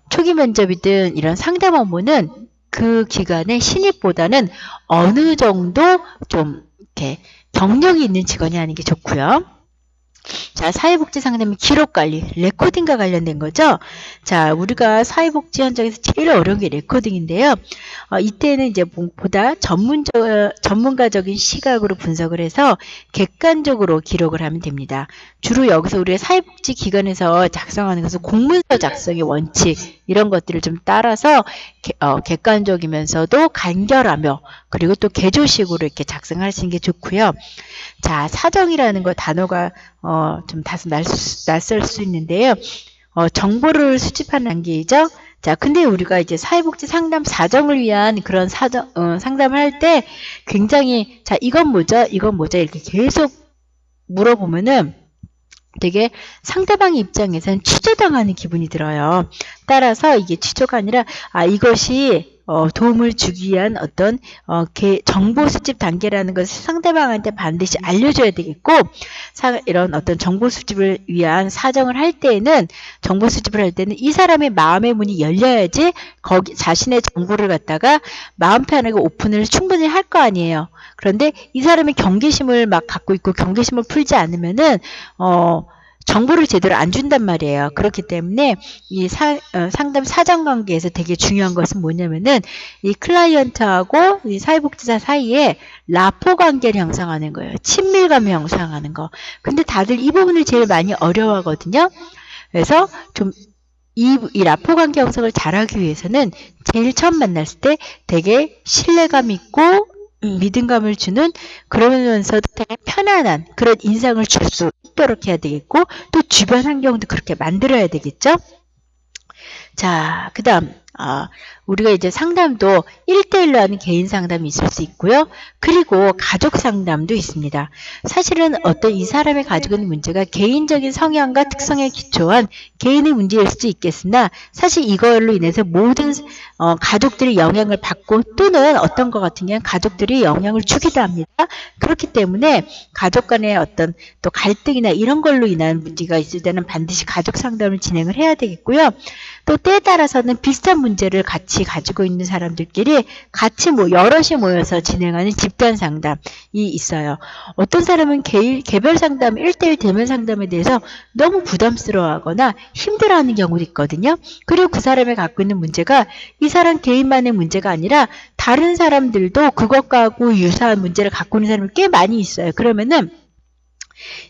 초기 면접이든 이런 상담 업무는 그 기관의 신입보다는 어느 정도 좀 이렇게 경력이 있는 직원이 하는 게 좋고요. 자, 사회복지 상담의 기록관리, 레코딩과 관련된 거죠. 자, 우리가 사회복지 현장에서 제일 어려운 게 레코딩인데요. 이때는 이제 보다 전문가적인 시각으로 분석을 해서 객관적으로 기록을 하면 됩니다. 주로 여기서 우리가 사회복지 기관에서 작성하는 것은 공문서 작성의 원칙, 이런 것들을 좀 따라서 객관적이면서도 간결하며 그리고 또 개조식으로 이렇게 작성하시는 게 좋고요. 자, 사정이라는 거 단어가 좀 다소 낯설 수 있는데요. 정보를 수집하는 단계이죠. 자, 근데 우리가 이제 사회복지 상담 사정을 위한 그런 상담을 할 때 굉장히 자, 이건 뭐죠? 이건 뭐죠? 이렇게 계속 물어보면은 되게 상대방 입장에서는 취조당하는 기분이 들어요. 따라서 이게 취조가 아니라 이것이 도움을 주기 위한 어떤 정보 수집 단계라는 것을 상대방한테 반드시 알려줘야 되겠고 이런 어떤 정보 수집을 위한 사정을 할 때에는 정보 수집을 할 때는 이 사람의 마음의 문이 열려야지 거기 자신의 정보를 갖다가 마음 편하게 오픈을 충분히 할 거 아니에요. 그런데 이 사람의 경계심을 막 갖고 있고 경계심을 풀지 않으면은 정보를 제대로 안 준단 말이에요. 그렇기 때문에 이 상담 사정 관계에서 되게 중요한 것은 뭐냐면은 이 클라이언트하고 이 사회복지사 사이에 라포 관계를 형성하는 거예요. 친밀감을 형성하는 거. 근데 다들 이 부분을 제일 많이 어려워하거든요. 그래서 좀 이 라포 관계 형성을 잘하기 위해서는 제일 처음 만났을 때 되게 신뢰감 있고 믿음감을 주는 그러면서도 되게 편안한 그런 인상을 줄 수 있도록 해야 되겠고 또 주변 환경도 그렇게 만들어야 되겠죠. 자, 그 다음 우리가 이제 상담도 1대1로 하는 개인 상담이 있을 수 있고요. 그리고 가족 상담도 있습니다. 사실은 어떤 이 사람의 가지고 있는 문제가 개인적인 성향과 특성에 기초한 개인의 문제일 수도 있겠으나 사실 이걸로 인해서 모든 가족들이 영향을 받고 또는 어떤 것 같은 경우는 가족들이 영향을 주기도 합니다. 그렇기 때문에 가족 간의 어떤 또 갈등이나 이런 걸로 인한 문제가 있을 때는 반드시 가족 상담을 진행을 해야 되겠고요. 또 때에 따라서는 비슷한 문제를 같이 가지고 있는 사람들끼리 같이 여럿이 모여서 진행하는 집단 상담이 있어요. 어떤 사람은 개별 상담, 1대1 대면 상담에 대해서 너무 부담스러워하거나 힘들어하는 경우도 있거든요. 그리고 그 사람이 갖고 있는 문제가 이 사람 개인만의 문제가 아니라 다른 사람들도 그것과 유사한 문제를 갖고 있는 사람이 꽤 많이 있어요. 그러면은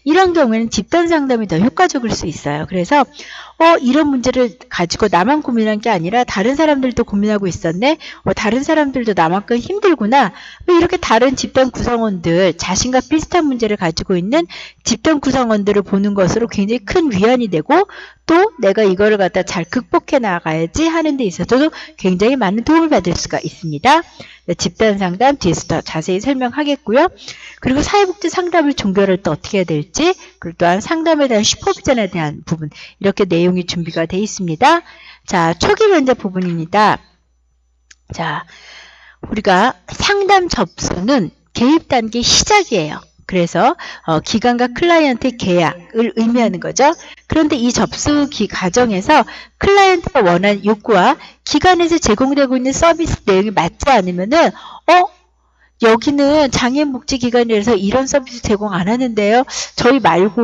이런 경우에는 집단 상담이 더 효과적일 수 있어요. 그래서 이런 문제를 가지고 나만 고민한 게 아니라 다른 사람들도 고민하고 있었네. 다른 사람들도 나만큼 힘들구나. 이렇게 다른 집단 구성원들, 자신과 비슷한 문제를 가지고 있는 집단 구성원들을 보는 것으로 굉장히 큰 위안이 되고 또 내가 이거를 갖다 잘 극복해 나가야지 하는 데 있어서도 굉장히 많은 도움을 받을 수가 있습니다. 집단 상담 뒤에서 더 자세히 설명하겠고요. 그리고 사회복지 상담을 종결할 때 어떻게 해야 될지 그리고 또한 상담에 대한 슈퍼비전에 대한 부분 이렇게 내용이 준비가 되어 있습니다. 자, 초기 면접 부분입니다. 자, 우리가 상담 접수는 개입 단계 시작이에요. 그래서 기관과 클라이언트의 계약을 의미하는 거죠. 그런데 이 접수 과정에서 클라이언트가 원하는 욕구와 기관에서 제공되고 있는 서비스 내용이 맞지 않으면은 여기는 장애인복지기관이라서 이런 서비스 제공 안 하는데요. 저희 말고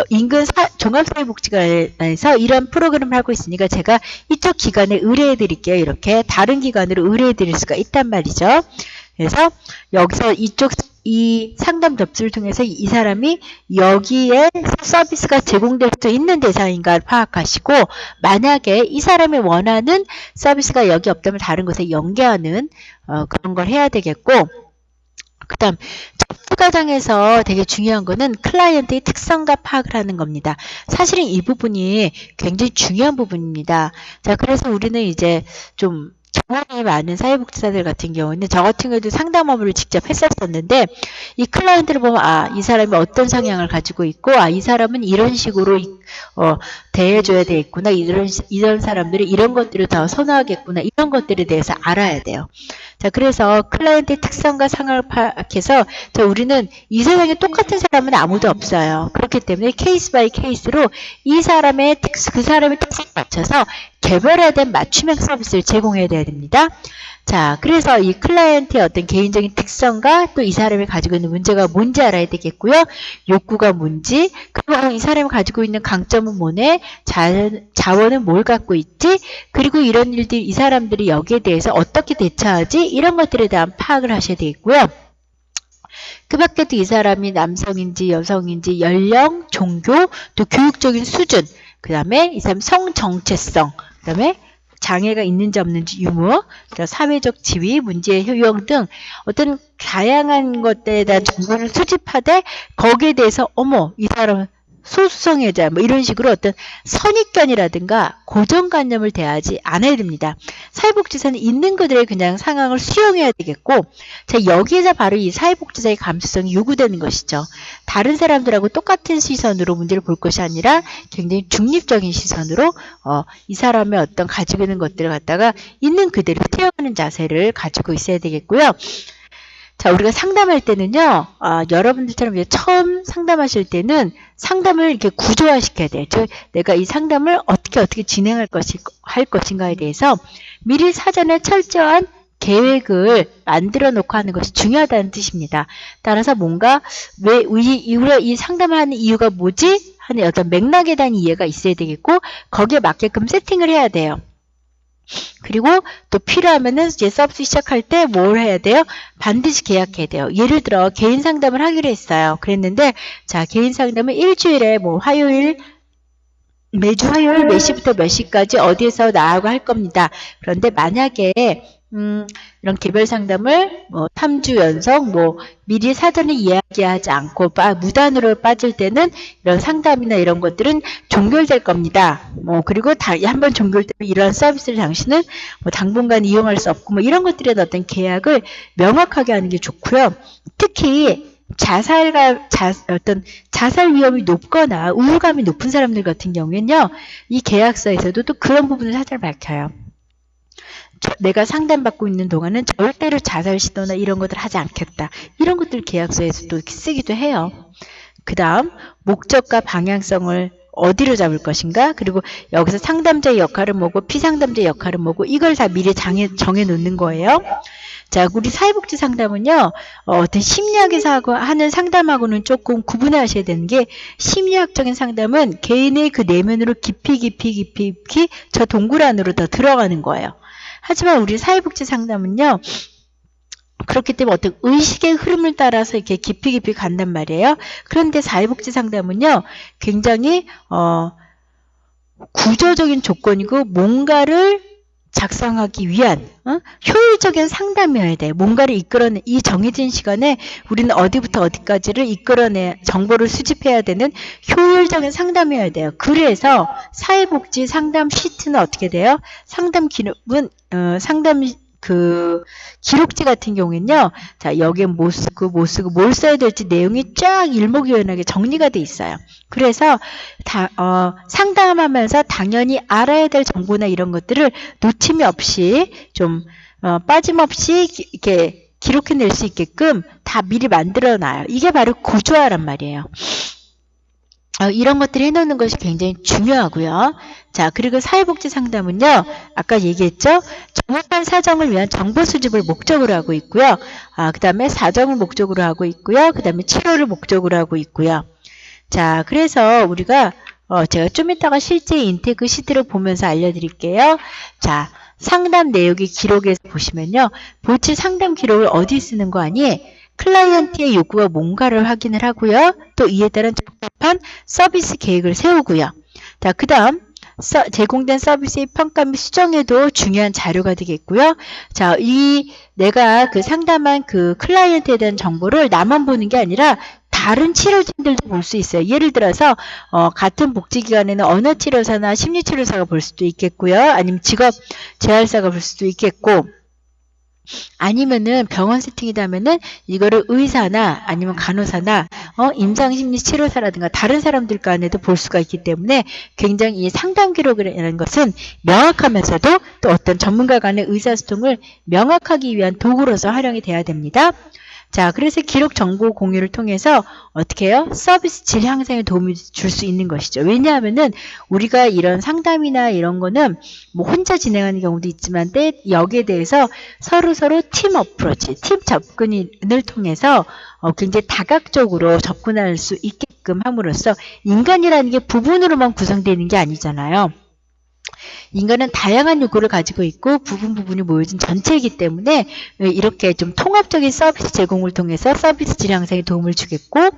인근 종합사회복지관에서 이런 프로그램을 하고 있으니까 제가 이쪽 기관에 의뢰해 드릴게요. 이렇게 다른 기관으로 의뢰해 드릴 수가 있단 말이죠. 그래서 여기서 이 상담 접수를 통해서 이 사람이 여기에 서비스가 제공될 수 있는 대상인가를 파악하시고 만약에 이 사람이 원하는 서비스가 여기 없다면 다른 곳에 연계하는 그런 걸 해야 되겠고 그 다음 접수 과정에서 되게 중요한 거는 클라이언트의 특성과 파악을 하는 겁니다. 사실은 이 부분이 굉장히 중요한 부분입니다. 자, 그래서 우리는 이제 좀 경험이 많은 사회복지사들 같은 경우는 저 같은 경우도 상담 업무를 직접 했었었는데 이 클라이언트를 보면 이 사람이 어떤 성향을 가지고 있고 이 사람은 이런 식으로 대해줘야 되겠구나 이런 사람들이 이런 것들을 더 선호하겠구나 이런 것들에 대해서 알아야 돼요. 자, 그래서 클라이언트의 특성과 상황을 파악해서 우리는 이 세상에 똑같은 사람은 아무도 없어요. 그렇기 때문에 케이스 바이 케이스로 그 사람의 특성에 맞춰서 개별화된 맞춤형 서비스를 제공해야 됩니다. 자, 그래서 이 클라이언트의 어떤 개인적인 특성과 또 이 사람이 가지고 있는 문제가 뭔지 알아야 되겠고요. 욕구가 뭔지, 그리고 이 사람이 가지고 있는 강점은 뭐네, 자원은 뭘 갖고 있지, 그리고 이런 일들이 이 사람들이 여기에 대해서 어떻게 대처하지, 이런 것들에 대한 파악을 하셔야 되겠고요. 그 밖에도 이 사람이 남성인지 여성인지 연령, 종교, 또 교육적인 수준, 그 다음에 이 사람 성 정체성, 그 다음에 장애가 있는지 없는지 유무, 사회적 지위, 문제의 효용 등 어떤 다양한 것들에 대한 정보를 수집하되 거기에 대해서 이 사람은 소수성애자 뭐 이런 식으로 어떤 선입견이라든가 고정관념을 대하지 않아야 됩니다. 사회복지사는 있는 그대로의 그냥 상황을 수용해야 되겠고 자, 여기에서 바로 이 사회복지사의 감수성이 요구되는 것이죠. 다른 사람들하고 똑같은 시선으로 문제를 볼 것이 아니라 굉장히 중립적인 시선으로 이 사람의 어떤 가지고 있는 것들을 갖다가 있는 그대로 태어나는 자세를 가지고 있어야 되겠고요. 자, 우리가 상담할 때는요, 여러분들처럼 처음 상담하실 때는 상담을 이렇게 구조화시켜야 돼요. 내가 이 상담을 어떻게 진행할 할 것인가에 대해서 미리 사전에 철저한 계획을 만들어 놓고 하는 것이 중요하다는 뜻입니다. 따라서 뭔가 우리가 이 상담을 하는 이유가 뭐지? 하는 어떤 맥락에 대한 이해가 있어야 되겠고, 거기에 맞게끔 세팅을 해야 돼요. 그리고 또 필요하면은 이제 서비스 시작할 때 뭘 해야 돼요? 반드시 계약해야 돼요. 예를 들어 개인 상담을 하기로 했어요. 그랬는데 자, 개인 상담은 일주일에 매주 화요일 몇 시부터 몇 시까지 어디에서 나하고 할 겁니다. 그런데 만약에 이런 개별 상담을 3주 연속 미리 사전에 이야기하지 않고 무단으로 빠질 때는 이런 상담이나 이런 것들은 종결될 겁니다. 그리고 한번 종결되면 이런 서비스를 당신은 당분간 이용할 수 없고 이런 것들에 대한 어떤 계약을 명확하게 하는 게 좋고요. 특히 자살 위험이 높거나 우울감이 높은 사람들 같은 경우에는요, 이 계약서에서도 또 그런 부분을 사실 밝혀요. 내가 상담받고 있는 동안은 절대로 자살 시도나 이런 것들 하지 않겠다. 이런 것들 계약서에서도 쓰기도 해요. 그 다음 목적과 방향성을 어디로 잡을 것인가? 그리고 여기서 상담자의 역할은 뭐고 피상담자의 역할은 뭐고 이걸 다 미리 정해 놓는 거예요. 자, 우리 사회복지 상담은요, 어떤 심리학에서 하는 상담하고는 조금 구분하셔야 되는 게, 심리학적인 상담은 개인의 그 내면으로 깊이 저 동굴 안으로 더 들어가는 거예요. 하지만 우리 사회복지 상담은요, 그렇기 때문에 어떤 의식의 흐름을 따라서 이렇게 깊이 간단 말이에요. 그런데 사회복지 상담은요, 굉장히, 구조적인 조건이고, 뭔가를 작성하기 위한 효율적인 상담이어야 돼요. 뭔가를 이끌어내 이 정해진 시간에 우리는 어디부터 어디까지를 이끌어내 정보를 수집해야 되는 효율적인 상담이어야 돼요. 그래서 사회복지 상담 시트는 어떻게 돼요? 상담 기록은 기록지 같은 경우에는요. 자, 여기에 뭐 쓰고 뭘 써야 될지 내용이 쫙 일목요연하게 정리가 돼 있어요. 그래서 상담하면서 당연히 알아야 될 정보나 이런 것들을 놓침이 없이 좀 빠짐없이 이렇게 기록해낼 수 있게끔 다 미리 만들어 놔요. 이게 바로 구조화란 말이에요. 이런 것들 해놓는 것이 굉장히 중요하고요. 자, 그리고 사회복지 상담은요, 아까 얘기했죠? 정확한 사정을 위한 정보 수집을 목적으로 하고 있고요. 그 다음에 사정을 목적으로 하고 있고요. 그 다음에 치료를 목적으로 하고 있고요. 자, 그래서 우리가 제가 좀 이따가 실제 인테그 시트를 보면서 알려드릴게요. 자, 상담 내역의 기록에서 보시면요. 보치 상담 기록을 어디 쓰는 거 아니? 클라이언트의 요구가 뭔가를 확인을 하고요. 또 이에 따른 적합한 서비스 계획을 세우고요. 자, 그 다음 제공된 서비스의 평가 및 수정에도 중요한 자료가 되겠고요. 자, 내가 상담한 그 클라이언트에 대한 정보를 나만 보는 게 아니라 다른 치료진들도 볼 수 있어요. 예를 들어서 같은 복지기관에는 언어치료사나 심리치료사가 볼 수도 있겠고요. 아니면 직업재활사가 볼 수도 있겠고, 아니면은 병원 세팅이라면은 이거를 의사나 아니면 간호사나 임상심리치료사라든가 다른 사람들 간에도 볼 수가 있기 때문에 굉장히 이 상담 기록이라는 것은 명확하면서도 또 어떤 전문가 간의 의사소통을 명확하기 위한 도구로서 활용이 돼야 됩니다. 자, 그래서 기록 정보 공유를 통해서 어떻게 해요? 서비스 질 향상에 도움을 줄 수 있는 것이죠. 왜냐하면은 우리가 이런 상담이나 이런 거는 뭐 혼자 진행하는 경우도 있지만 여기에 대해서 서로 팀 어프로치, 팀 접근을 통해서 굉장히 다각적으로 접근할 수 있게끔 함으로써 인간이라는 게 부분으로만 구성되는 게 아니잖아요. 인간은 다양한 요구를 가지고 있고 부분이 모여진 전체이기 때문에 이렇게 좀 통합적인 서비스 제공을 통해서 서비스 질 향상에 도움을 주겠고,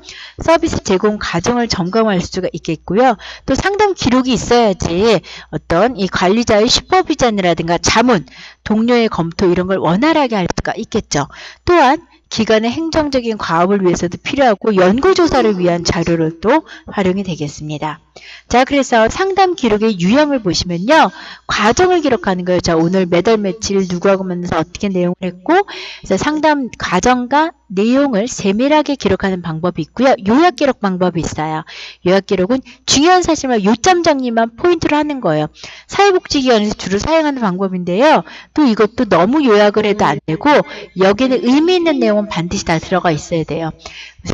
서비스 제공 과정을 점검할 수가 있겠고요. 또 상담 기록이 있어야지 어떤 이 관리자의 슈퍼비전이라든가 자문, 동료의 검토 이런 걸 원활하게 할 수가 있겠죠. 또한 기관의 행정적인 과업을 위해서도 필요하고 연구조사를 위한 자료로 또 활용이 되겠습니다. 자, 그래서 상담 기록의 유형을 보시면요. 과정을 기록하는 거예요. 자, 오늘 몇 월 며칠 누구하고 만나서 어떻게 내용을 했고, 그래서 상담 과정과 내용을 세밀하게 기록하는 방법이 있고요. 요약 기록 방법이 있어요. 요약 기록은 중요한 사실만 요점 정리만 포인트로 하는 거예요. 사회복지기관에서 주로 사용하는 방법인데요. 또 이것도 너무 요약을 해도 안 되고 여기는 의미 있는 내용은 반드시 다 들어가 있어야 돼요.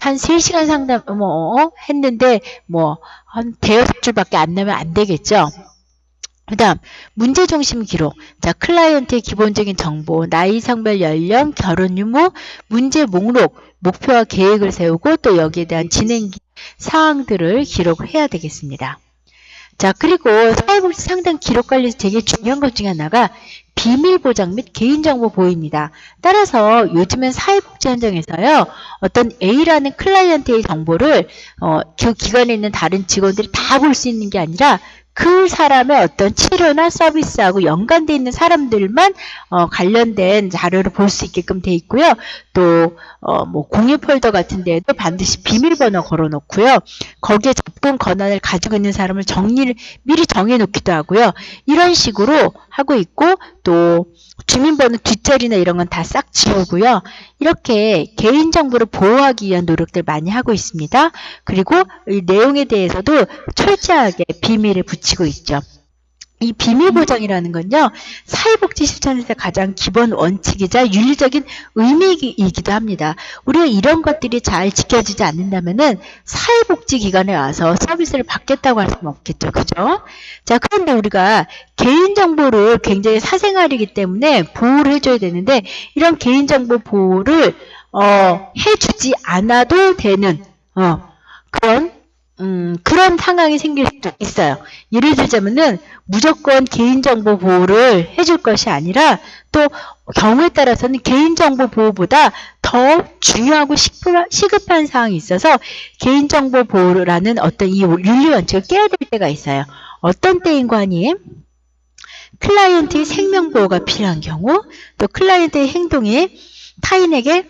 한 3시간 상담 했는데 한 대여섯 줄밖에 안 나면 안 되겠죠. 그 다음 문제중심 기록. 자, 클라이언트의 기본적인 정보, 나이, 성별, 연령, 결혼 유무, 문제 목록, 목표와 계획을 세우고 또 여기에 대한 진행 사항들을 기록해야 되겠습니다. 자, 그리고 사회복지 상담 기록 관리에서 되게 중요한 것 중에 하나가 비밀 보장 및 개인정보 보호입니다. 따라서 요즘엔 사회복지 현장에서요, 어떤 A라는 클라이언트의 정보를 그 기관에 있는 다른 직원들이 다 볼 수 있는 게 아니라 그 사람의 어떤 치료나 서비스하고 연관되어 있는 사람들만 관련된 자료를 볼 수 있게끔 돼 있고요. 또 공유 폴더 같은 데에도 반드시 비밀번호 걸어놓고요. 거기에 접근 권한을 가지고 있는 사람을 미리 정해놓기도 하고요. 이런 식으로 하고 있고, 또 주민번호 뒷자리나 이런 건 다 싹 지우고요. 이렇게 개인정보를 보호하기 위한 노력들 많이 하고 있습니다. 그리고 이 내용에 대해서도 철저하게 비밀을 붙이고 있죠. 이 비밀 보장이라는 건요, 사회복지 실천에서 가장 기본 원칙이자 윤리적인 의미이기도 합니다. 우리가 이런 것들이 잘 지켜지지 않는다면은 사회복지 기관에 와서 서비스를 받겠다고 할 수는 없겠죠. 그죠? 자, 그런데 우리가 개인정보를 굉장히 사생활이기 때문에 보호를 해줘야 되는데, 이런 개인정보 보호를 해주지 않아도 되는 그런 상황이 생길 수도 있어요. 예를 들자면은 무조건 개인정보 보호를 해줄 것이 아니라 또 경우에 따라서는 개인정보 보호보다 더 중요하고 시급한 사항이 있어서 개인정보 보호라는 어떤 이 윤리 원칙을 깨야 될 때가 있어요. 어떤 때인가 하니 클라이언트의 생명보호가 필요한 경우, 또 클라이언트의 행동이 타인에게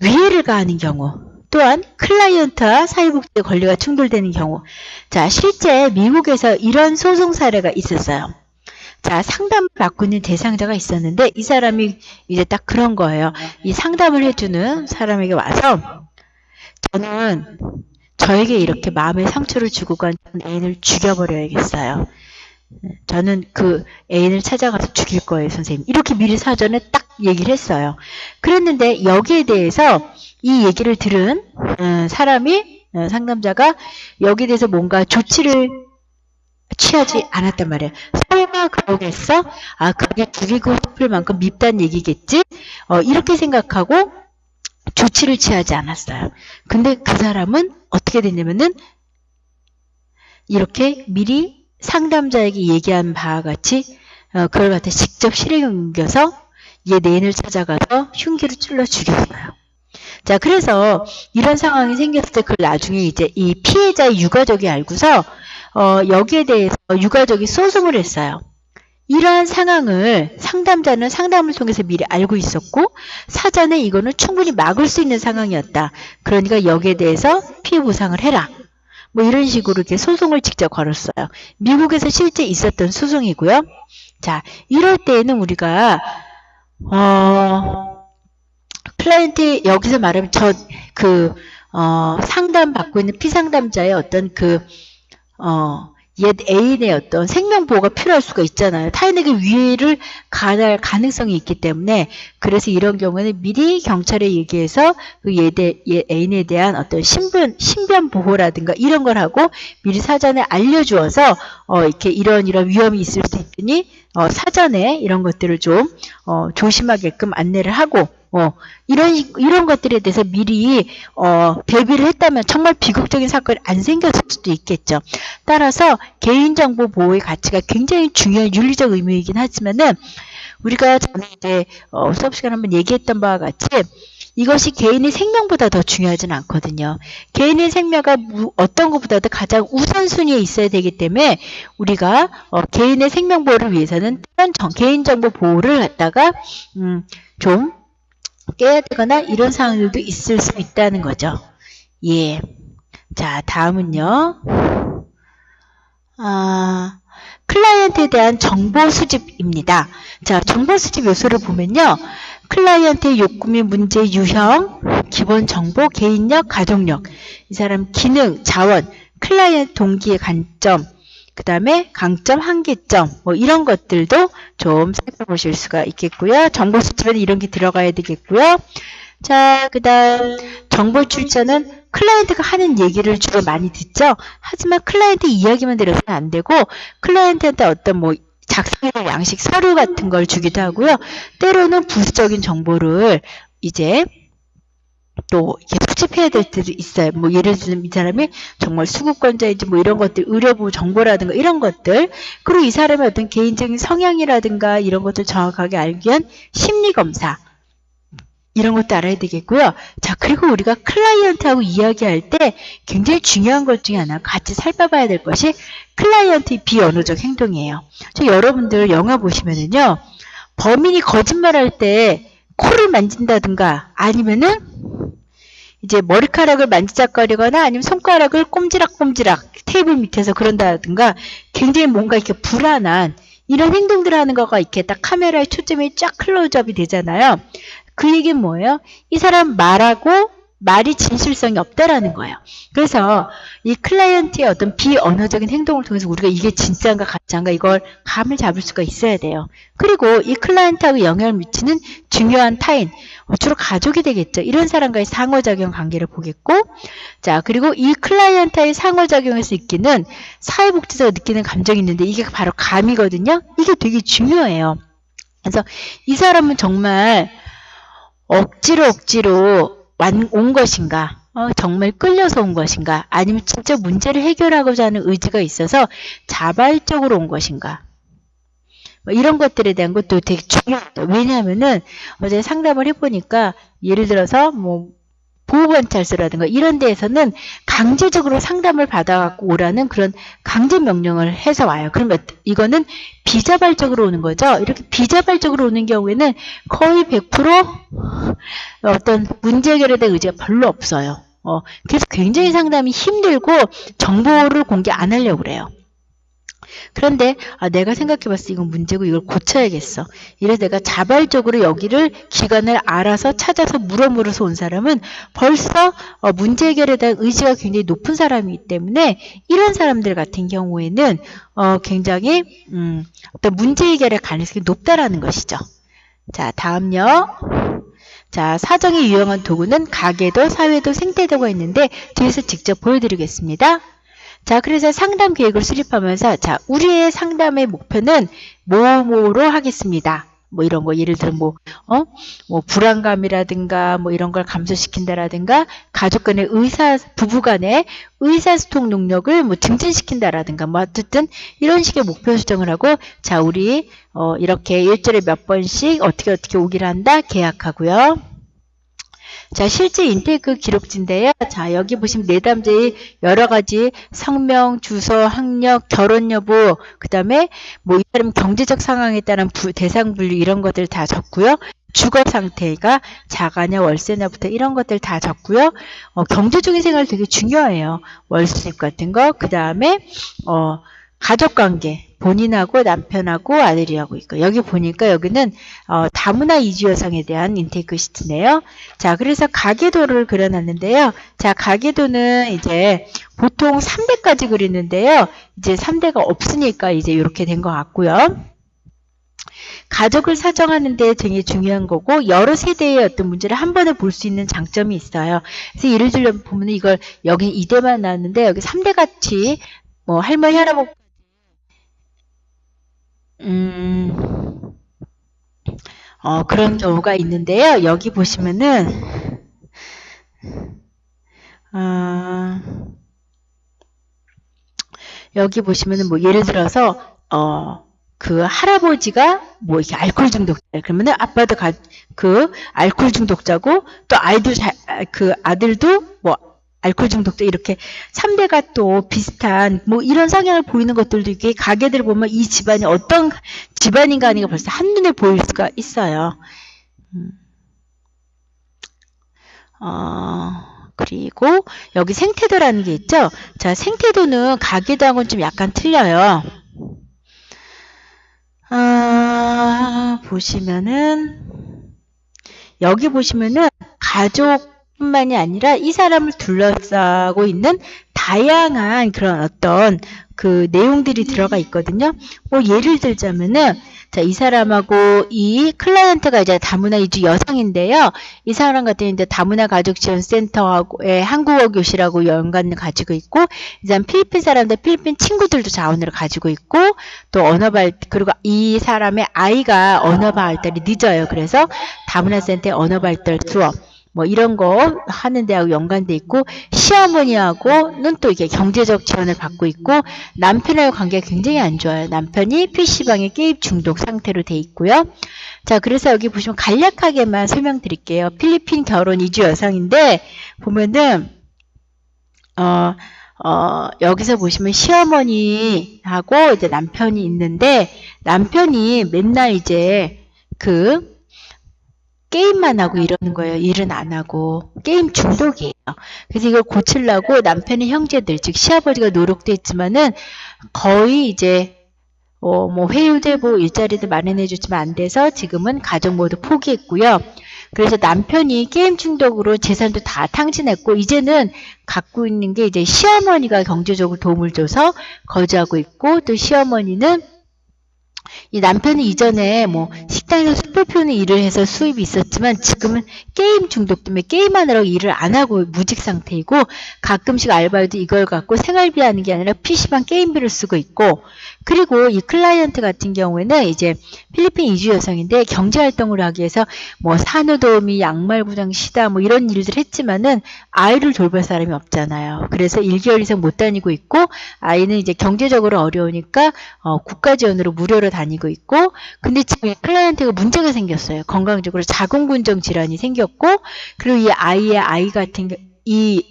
위해를 가하는 경우, 또한 클라이언트와 사회복지 권리가 충돌되는 경우. 자, 실제 미국에서 이런 소송 사례가 있었어요. 자, 상담을 받고 있는 대상자가 있었는데 이 사람이 이제 딱 그런 거예요. 이 상담을 해주는 사람에게 와서 저는 저에게 이렇게 마음의 상처를 주고 간 애인을 죽여버려야겠어요. 저는 그 애인을 찾아가서 죽일 거예요, 선생님. 이렇게 미리 사전에 딱 얘기를 했어요. 그랬는데 여기에 대해서 이 얘기를 들은 상담자가 여기에 대해서 뭔가 조치를 취하지 않았단 말이에요. 설마 그러겠어? 아, 그게 죽이고 싶을 만큼 밉다는 얘기겠지? 이렇게 생각하고 조치를 취하지 않았어요. 근데 그 사람은 어떻게 됐냐면은 이렇게 미리 상담자에게 얘기한 바와 같이 그걸 갖다 직접 실행에 옮겨서 얘 내인을 찾아가서 흉기로 찔러 죽였어요. 자, 그래서 이런 상황이 생겼을 때 그걸 나중에 이제 이 피해자의 유가족이 알고서 여기에 대해서 유가족이 소송을 했어요. 이러한 상황을 상담자는 상담을 통해서 미리 알고 있었고 사전에 이거는 충분히 막을 수 있는 상황이었다. 그러니까 여기에 대해서 피해 보상을 해라. 뭐 이런 식으로 이렇게 소송을 직접 걸었어요. 미국에서 실제 있었던 소송이고요. 자, 이럴 때에는 우리가 클라이언트 여기서 말하면 상담받고 있는 피상담자의 어떤 옛 애인의 어떤 생명보호가 필요할 수가 있잖아요. 타인에게 위해를 가할 가능성이 있기 때문에 그래서 이런 경우에는 미리 경찰에 얘기해서 그 옛 애인에 대한 어떤 신변 보호라든가 이런 걸 하고 미리 사전에 알려주어서 이렇게 이런 위험이 있을 수 있으니 사전에 이런 것들을 좀 조심하게끔 안내를 하고 이런 것들에 대해서 미리 대비를 했다면 정말 비극적인 사건이 안 생겼을 수도 있겠죠. 따라서 개인정보 보호의 가치가 굉장히 중요한 윤리적 의무이긴 하지만은 우리가 전에 이제 수업 시간에 한번 얘기했던 바와 같이 이것이 개인의 생명보다 더 중요하진 않거든요. 개인의 생명가 어떤 것보다도 가장 우선순위에 있어야 되기 때문에 우리가 개인의 생명 보호를 위해서는 개인정보 보호를 갖다가 좀 깨야 되거나 이런 상황들도 있을 수 있다는 거죠. 예. 자, 다음은요. 클라이언트에 대한 정보 수집입니다. 자, 정보 수집 요소를 보면요. 클라이언트의 욕구 및 문제 유형, 기본 정보, 개인력, 가족력, 이 사람 기능, 자원, 클라이언트 동기의 관점, 그 다음에 강점, 한계점, 뭐 이런 것들도 좀 살펴보실 수가 있겠고요. 정보 수집에는 이런 게 들어가야 되겠고요. 자, 그 다음 정보 출처는 클라이언트가 하는 얘기를 주로 많이 듣죠. 하지만 클라이언트 이야기만 들어서는 안 되고 클라이언트한테 어떤 뭐 작성해놓은 양식 서류 같은 걸 주기도 하고요. 때로는 부수적인 정보를 이제 또 이렇게 수집해야 될 때도 있어요. 뭐 예를 들면 이 사람이 정말 수급권자인지 뭐 이런 것들, 의료부 정보라든가 이런 것들, 그리고 이 사람의 어떤 개인적인 성향이라든가 이런 것들 정확하게 알기 위한 심리검사, 이런 것도 알아야 되겠고요. 자, 그리고 우리가 클라이언트하고 이야기할 때 굉장히 중요한 것 중에 하나 같이 살펴봐야 될 것이 클라이언트의 비언어적 행동이에요. 여러분들 영화 보시면은요, 범인이 거짓말할 때 코를 만진다든가 아니면은 이제 머리카락을 만지작거리거나 아니면 손가락을 꼼지락꼼지락 테이블 밑에서 그런다든가 굉장히 뭔가 이렇게 불안한 이런 행동들을 하는 거가 이렇게 딱 카메라에 초점이 쫙 클로즈업이 되잖아요. 그 얘기는 뭐예요? 이 사람 말이 진실성이 없다라는 거예요. 그래서 이 클라이언트의 어떤 비언어적인 행동을 통해서 우리가 이게 진짜인가 가짜인가 이걸 감을 잡을 수가 있어야 돼요. 그리고 이 클라이언트하고 영향을 미치는 중요한 타인, 주로 가족이 되겠죠. 이런 사람과의 상호작용 관계를 보겠고, 자, 그리고 이 클라이언트의 상호작용에서 느끼는 사회복지자가 느끼는 감정이 있는데 이게 바로 감이거든요. 이게 되게 중요해요. 그래서 이 사람은 정말 억지로 온 것인가, 정말 끌려서 온 것인가, 아니면 진짜 문제를 해결하고자 하는 의지가 있어서 자발적으로 온 것인가, 뭐 이런 것들에 대한 것도 되게 중요하다. 왜냐하면은 어제 상담을 해보니까 예를 들어서 뭐 보호관찰소라든가 이런 데에서는 강제적으로 상담을 받아갖고 오라는 그런 강제 명령을 해서 와요. 그러면 이거는 비자발적으로 오는 거죠. 이렇게 비자발적으로 오는 경우에는 거의 100% 어떤 문제 해결에 대한 의지가 별로 없어요. 그래서 굉장히 상담이 힘들고 정보를 공개 안 하려고 그래요. 그런데 내가 생각해봤을 때 이건 문제고 이걸 고쳐야겠어. 이래서 내가 자발적으로 여기를 기관을 알아서 찾아서 물어서 온 사람은 벌써 문제 해결에 대한 의지가 굉장히 높은 사람이기 때문에 이런 사람들 같은 경우에는 굉장히 어떤 문제 해결의 가능성이 높다라는 것이죠. 자, 다음요. 자, 사정이 유용한 도구는 가계도, 사회도, 생태도가 있는데 뒤에서 직접 보여드리겠습니다. 자, 그래서 상담 계획을 수립하면서 자, 우리의 상담의 목표는 뭐뭐로 하겠습니다. 뭐 이런 거 예를 들어 뭐 불안감이라든가 뭐 이런 걸 감소시킨다라든가 가족 간의 부부 간의 의사소통 능력을 뭐 증진시킨다라든가 뭐 어쨌든 이런 식의 목표 수정을 하고 자, 우리 이렇게 일주일에 몇 번씩 어떻게 오기를 한다 계약하고요. 자, 실제 인테이크 기록지인데요. 자, 여기 보시면 내담자의 여러 가지 성명, 주소, 학력, 결혼 여부, 그 다음에 뭐 이 사람 경제적 상황에 따른 대상 분류 이런 것들 다 적고요. 주거 상태가 자가냐 월세냐부터 이런 것들 다 적고요. 경제적인 생활 되게 중요해요. 월수입 같은 거, 그 다음에 가족관계, 본인하고 남편하고 아들이하고 있고, 여기 보니까 여기는 다문화 이주 여성에 대한 인테이크 시트네요. 자, 그래서 가계도를 그려놨는데요. 자, 가계도는 이제 보통 3대까지 그리는데요. 이제 3대가 없으니까 이제 이렇게 된 것 같고요. 가족을 사정하는 데 되게 중요한 거고, 여러 세대의 어떤 문제를 한 번에 볼 수 있는 장점이 있어요. 그래서 예를 들어 보면 이걸 여기 2대만 나왔는데 여기 3대 같이 뭐 할머니 할아버지 그런 경우가 있는데요. 여기 보시면은, 여기 보시면은 뭐 예를 들어서, 그 할아버지가 뭐 이렇게 알코올 중독자, 그러면은 아빠도 그 알코올 중독자고, 또 그 아들도 뭐 알코올 중독자, 이렇게 3대가 또 비슷한 뭐 이런 성향을 보이는 것들도 이게 가게들 보면 이 집안이 어떤 집안인가 하는 게 벌써 한눈에 보일 수가 있어요. 그리고 여기 생태도라는 게 있죠. 자, 생태도는 가계도하고는 좀 약간 틀려요. 보시면은 여기 보시면은 가족뿐만이 아니라 이 사람을 둘러싸고 있는 다양한 그런 어떤 그 내용들이 들어가 있거든요. 뭐 예를 들자면은, 자, 이 사람하고 이 클라이언트가 이제 다문화 이주 여성인데요. 이 사람 같은 이제 다문화 가족 지원 센터하고의 한국어 교실하고 연관을 가지고 있고, 이 사람 필리핀 사람들 필리핀 친구들도 자원으로 가지고 있고, 또 그리고 이 사람의 아이가 언어 발달이 늦어요. 그래서 다문화 센터의 언어 발달 수업 뭐 이런 거 하는 데하고 연관돼 있고, 시어머니하고는 또 이게 경제적 지원을 받고 있고, 남편하고 관계가 굉장히 안 좋아요. 남편이 PC방에 게임 중독 상태로 돼 있고요. 자, 그래서 여기 보시면 간략하게만 설명드릴게요. 필리핀 결혼 이주 여성인데 보면은 여기서 보시면 시어머니하고 이제 남편이 있는데, 남편이 맨날 이제 그 게임만 하고 이러는 거예요. 일은 안 하고. 게임 중독이에요. 그래서 이걸 고치려고 남편의 형제들, 즉 시아버지가 노력도 했지만은 거의 이제 뭐 회유되고 일자리도 마련해 주지만 안 돼서 지금은 가족 모두 포기했고요. 그래서 남편이 게임 중독으로 재산도 다 탕진했고, 이제는 갖고 있는 게 이제 시어머니가 경제적으로 도움을 줘서 거주하고 있고, 또 시어머니는 이 남편이 이전에 뭐 식당에서 숯불 피우는 일을 해서 수입이 있었지만 지금은 게임 중독 때문에 게임하느라고 일을 안 하고 무직 상태이고, 가끔씩 알바도 이걸 갖고 생활비 하는 게 아니라 PC방 게임비를 쓰고 있고, 그리고 이 클라이언트 같은 경우에는 이제 필리핀 이주 여성인데 경제활동을 하기 위해서 뭐 산후도우미, 양말부장 시다 뭐 이런 일들 했지만은 아이를 돌볼 사람이 없잖아요. 그래서 1개월 이상 못 다니고 있고, 아이는 이제 경제적으로 어려우니까 국가 지원으로 무료로 다니고 있고, 근데 지금 클라이언트가 문제가 생겼어요. 건강적으로 자궁근종 질환이 생겼고, 그리고 이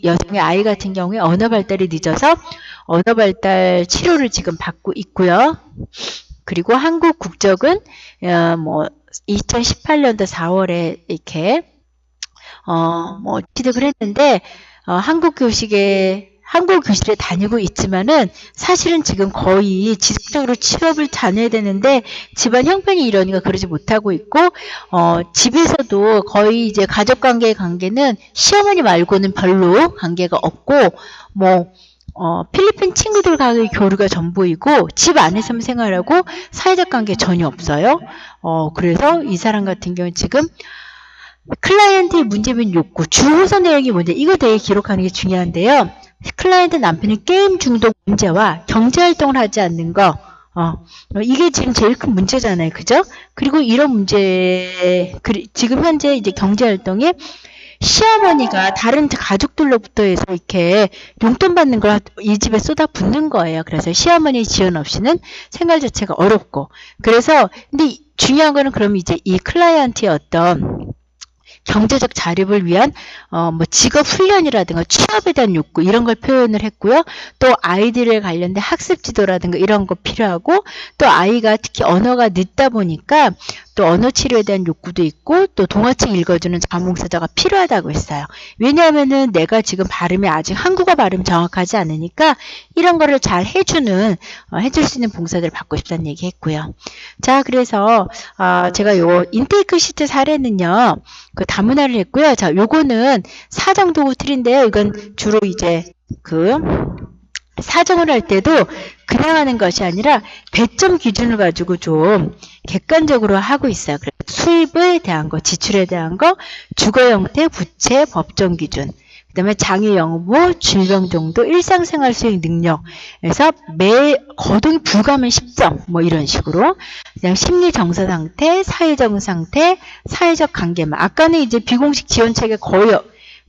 여성의 아이 같은 경우에 언어 발달이 늦어서 언어 발달 치료를 지금 받고 있고요. 그리고 한국 국적은 뭐 2018년도 4월에 이렇게 뭐 취득을 했는데, 한국 교실에 다니고 있지만은 사실은 지금 거의 지속적으로 취업을 다녀야 되는데 집안 형편이 이러니까 그러지 못하고 있고, 집에서도 거의 이제 가족관계의 관계는 시어머니 말고는 별로 관계가 없고, 뭐 필리핀 친구들과의 교류가 전부이고, 집 안에서만 생활하고 사회적 관계 전혀 없어요. 그래서 이 사람 같은 경우는 지금 클라이언트의 문제면 욕구, 주호서 내용이 뭔지 이거 되게 기록하는 게 중요한데요. 클라이언트 남편이 게임 중독 문제와 경제활동을 하지 않는 거, 이게 지금 제일 큰 문제잖아요. 그죠? 그리고 이런 문제, 지금 현재 이제 경제활동에 시어머니가 다른 가족들로부터 해서 이렇게 용돈 받는 걸 이 집에 쏟아붓는 거예요. 그래서 시어머니 지원 없이는 생활 자체가 어렵고. 그래서, 근데 중요한 거는 그럼 이제 이 클라이언트의 어떤 경제적 자립을 위한 뭐 직업 훈련이라든가 취업에 대한 욕구 이런 걸 표현을 했고요. 또 아이들에 관련된 학습 지도라든가 이런 거 필요하고 또 아이가 특히 언어가 늦다 보니까 또 언어 치료에 대한 욕구도 있고 또 동화책 읽어주는 자원봉사자가 필요하다고 했어요. 왜냐하면은 내가 지금 발음이 아직 한국어 발음 정확하지 않으니까 이런 거를 잘 해줄 수 있는 봉사자를 받고 싶다는 얘기 했고요. 자, 그래서 제가 요 인테이크 시트 사례는요. 그 다문화를 했고요. 자, 요거는 사정도구 틀인데요. 이건 주로 이제 그 사정을 할 때도 그냥 하는 것이 아니라 배점 기준을 가지고 좀 객관적으로 하고 있어요. 그래서 수입에 대한 거, 지출에 대한 거, 주거 형태, 부채, 법정 기준, 그 다음에 장애 영무, 질병 정도, 일상생활 수행 능력. 그래서 매 거동이 불가하면 10점, 뭐 이런 식으로. 그다음 심리 정서 상태, 사회적 상태, 사회적 관계만. 아까는 이제 비공식 지원책에 거의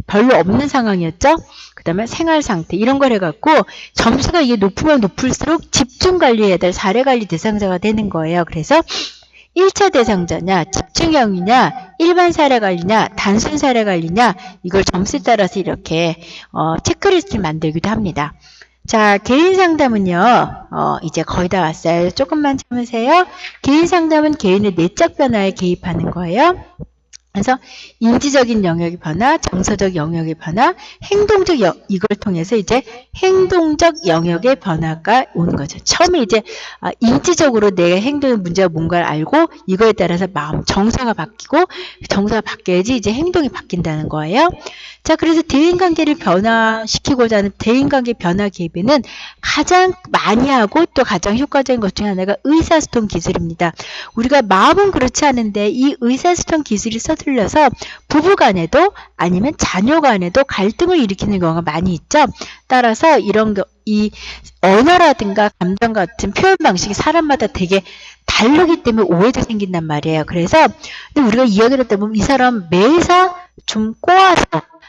별로 없는 상황이었죠. 그 다음에 생활 상태 이런 걸 해갖고 점수가 이게 높으면 높을수록 집중 관리해야 될 사례 관리 대상자가 되는 거예요. 그래서 1차 대상자냐, 집중형이냐, 일반 사례 관리냐, 단순 사례 관리냐 이걸 점수에 따라서 이렇게 체크리스트를 만들기도 합니다. 자, 개인 상담은요, 이제 거의 다 왔어요. 조금만 참으세요. 개인 상담은 개인의 내적 변화에 개입하는 거예요. 그래서 인지적인 영역의 변화, 정서적 영역의 변화, 행동적 이걸 통해서 이제 행동적 영역의 변화가 오는 거죠. 처음에 이제 인지적으로 내 행동의 문제가 뭔가를 알고 이거에 따라서 마음, 정서가 바뀌고 정서가 바뀌어야지 이제 행동이 바뀐다는 거예요. 자, 그래서 대인관계를 변화시키고자 하는 대인관계 변화 개입에는 가장 많이 하고 또 가장 효과적인 것 중에 하나가 의사소통 기술입니다. 우리가 마음은 그렇지 않은데 이 의사소통 기술이 서툴려서 부부간에도 아니면 자녀간에도 갈등을 일으키는 경우가 많이 있죠. 따라서 이 언어라든가 감정 같은 표현 방식이 사람마다 되게 다르기 때문에 오해도 생긴단 말이에요. 그래서 근데 우리가 이야기를 듣다 보면 이 사람 매사 좀 꼬아서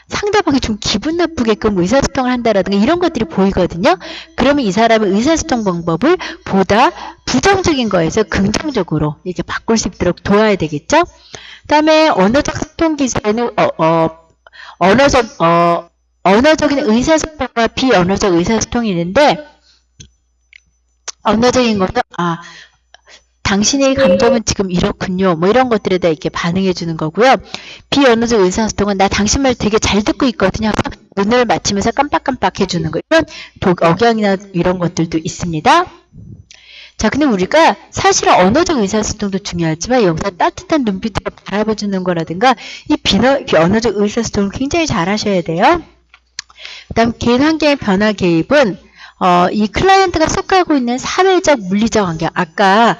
상대방이 좀 기분 나쁘게끔 의사소통을 한다라든가 이런 것들이 보이거든요. 그러면 이 사람의 의사소통 방법을 보다 부정적인 거에서 긍정적으로 이렇게 바꿀 수 있도록 도와야 되겠죠. 그 다음에 언어적 소통 기술에는 언어적인 의사소통과 비언어적 의사소통이 있는데 언어적인 것은 당신의 감정은 지금 이렇군요. 뭐 이런 것들에 대해 이렇게 반응해 주는 거고요. 비언어적 의사소통은 나 당신 말 되게 잘 듣고 있거든요. 눈을 맞추면서 깜빡깜빡 해주는 거. 이런 억양이나 이런 것들도 있습니다. 자, 근데 우리가 사실은 언어적 의사소통도 중요하지만 여기서 따뜻한 눈빛으로 바라봐주는 거라든가 이 비언어적 의사소통을 굉장히 잘 하셔야 돼요. 그 다음 개인 환경의 변화 개입은 이 클라이언트가 속하고 있는 사회적, 물리적 환경, 아까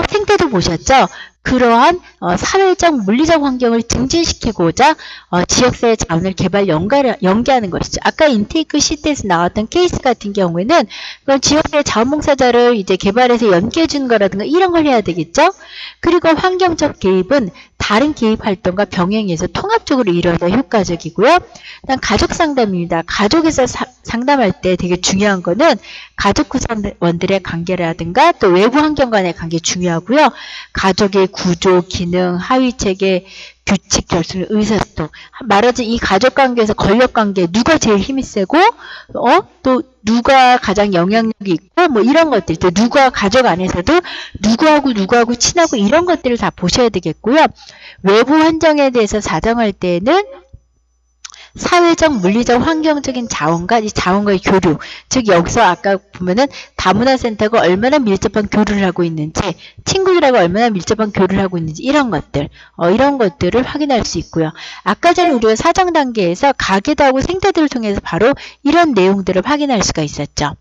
생태도 보셨죠? 그러한 사회적, 물리적 환경을 증진시키고자 지역사회 자원을 연계하는 것이죠. 아까 인테이크 시트에서 나왔던 케이스 같은 경우에는 그건 지역사회 자원봉사자를 이제 개발해서 연계해 주는 거라든가 이런 걸 해야 되겠죠. 그리고 환경적 개입은 다른 개입 활동과 병행해서 통합적으로 이루어져 효과적이고요. 그다음 가족 상담입니다. 가족에서 상담할 때 되게 중요한 거는 가족 구성원들의 관계라든가 또 외부 환경 간의 관계 중요하고요. 가족의 구조, 기능, 하위체계, 규칙, 결손, 의사소통. 말하자면 이 가족관계에서 권력관계 누가 제일 힘이 세고 또 누가 가장 영향력이 있고 뭐 이런 것들 또 누가 가족 안에서도 누구하고 친하고 이런 것들을 다 보셔야 되겠고요. 외부 환경에 대해서 사정할 때는 사회적, 물리적, 환경적인 자원과 이 자원과의 교류, 즉 여기서 아까 보면은 다문화센터가 얼마나 밀접한 교류를 하고 있는지, 친구들하고 얼마나 밀접한 교류를 하고 있는지 이런 것들을 확인할 수 있고요. 아까 전에 우리가 사정 단계에서 가계도하고 생태들을 통해서 바로 이런 내용들을 확인할 수가 있었죠.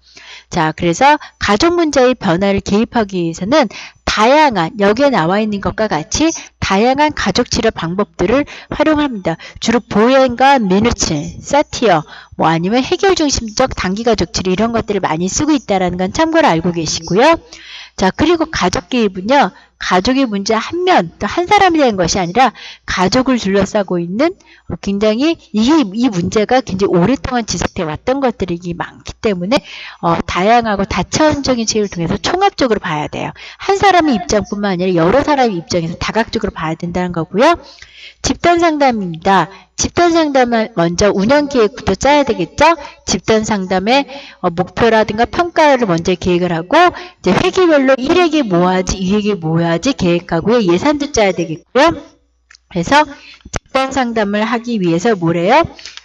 자, 그래서 가족 문제의 변화를 개입하기 위해서는 다양한 여기에 나와 있는 것과 같이 다양한 가족 치료 방법들을 활용합니다. 주로 보행과 미누칠, 사티어, 뭐 아니면 해결 중심적 단기 가족 치료 이런 것들을 많이 쓰고 있다는 건 참고로 알고 계시고요. 자, 그리고 가족 개입은요. 가족의 문제 한 면, 또 한 사람이 된 것이 아니라 가족을 둘러싸고 있는 굉장히 이 문제가 굉장히 오랫동안 지속돼 왔던 것들이 많기 때문에 다양하고 다차원적인 책을 통해서 총합적으로 봐야 돼요. 한 사람의 입장뿐만 아니라 여러 사람의 입장에서 다각적으로 봐야 된다는 거고요. 집단 상담입니다. 집단 상담은 먼저 운영 계획부터 짜야 되겠죠? 집단 상담의 목표라든가 평가를 먼저 계획을 하고 이제 회기별로 1회기 뭐 하지, 2회기 뭐 하지 계획하고요. 예산도 짜야 되겠고요. 그래서 집단 상담을 하기 위해서 뭐래요?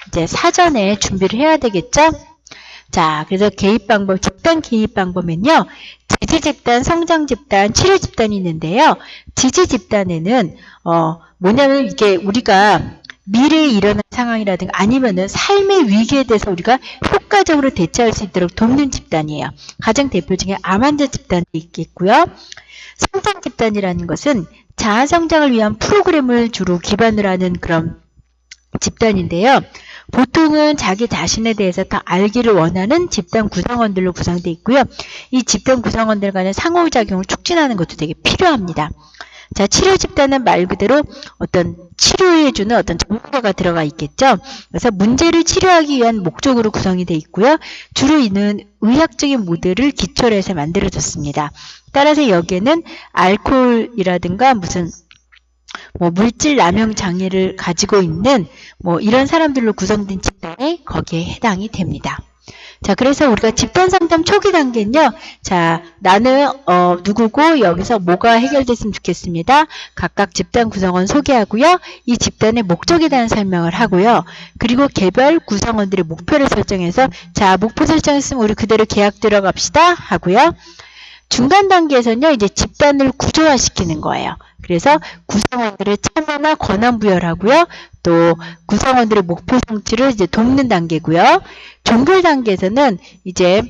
이제 사전에 준비를 해야 되겠죠? 자, 그래서 개입 방법, 집단 개입 방법은요. 지지 집단, 성장 집단, 치료 집단이 있는데요. 지지 집단에는 뭐냐면 이게 우리가 미래에 일어날 상황이라든가 아니면은 삶의 위기에 대해서 우리가 효과적으로 대처할 수 있도록 돕는 집단이에요. 가장 대표 중에 암 환자 집단이 있겠고요. 성장 집단이라는 것은 자아 성장을 위한 프로그램을 주로 기반으로 하는 그런 집단인데요. 보통은 자기 자신에 대해서 더 알기를 원하는 집단 구성원들로 구성되어 있고요. 이 집단 구성원들 간의 상호작용을 촉진하는 것도 되게 필요합니다. 자, 치료 집단은 말 그대로 어떤 치료해주는 어떤 전문가가 들어가 있겠죠. 그래서 문제를 치료하기 위한 목적으로 구성이 되어 있고요. 주로 이는 의학적인 모델을 기초로 해서 만들어졌습니다. 따라서 여기에는 알코올이라든가 무슨 물질 남용 장애를 가지고 있는 이런 사람들로 구성된 집단이 거기에 해당이 됩니다. 자, 그래서 우리가 집단 상담 초기 단계는요. 자, 나는 누구고 여기서 뭐가 해결됐으면 좋겠습니다. 각각 집단 구성원 소개하고요. 이 집단의 목적에 대한 설명을 하고요. 그리고 개별 구성원들의 목표를 설정해서 자, 목표 설정했으면 우리 그대로 계약 들어갑시다 하고요. 중간 단계에서는요. 이제 집단을 구조화시키는 거예요. 그래서 구성원들의 참여나 권한 부여를 하고요. 또 구성원들의 목표 성취를 이제 돕는 단계고요. 종결 단계에서는 이제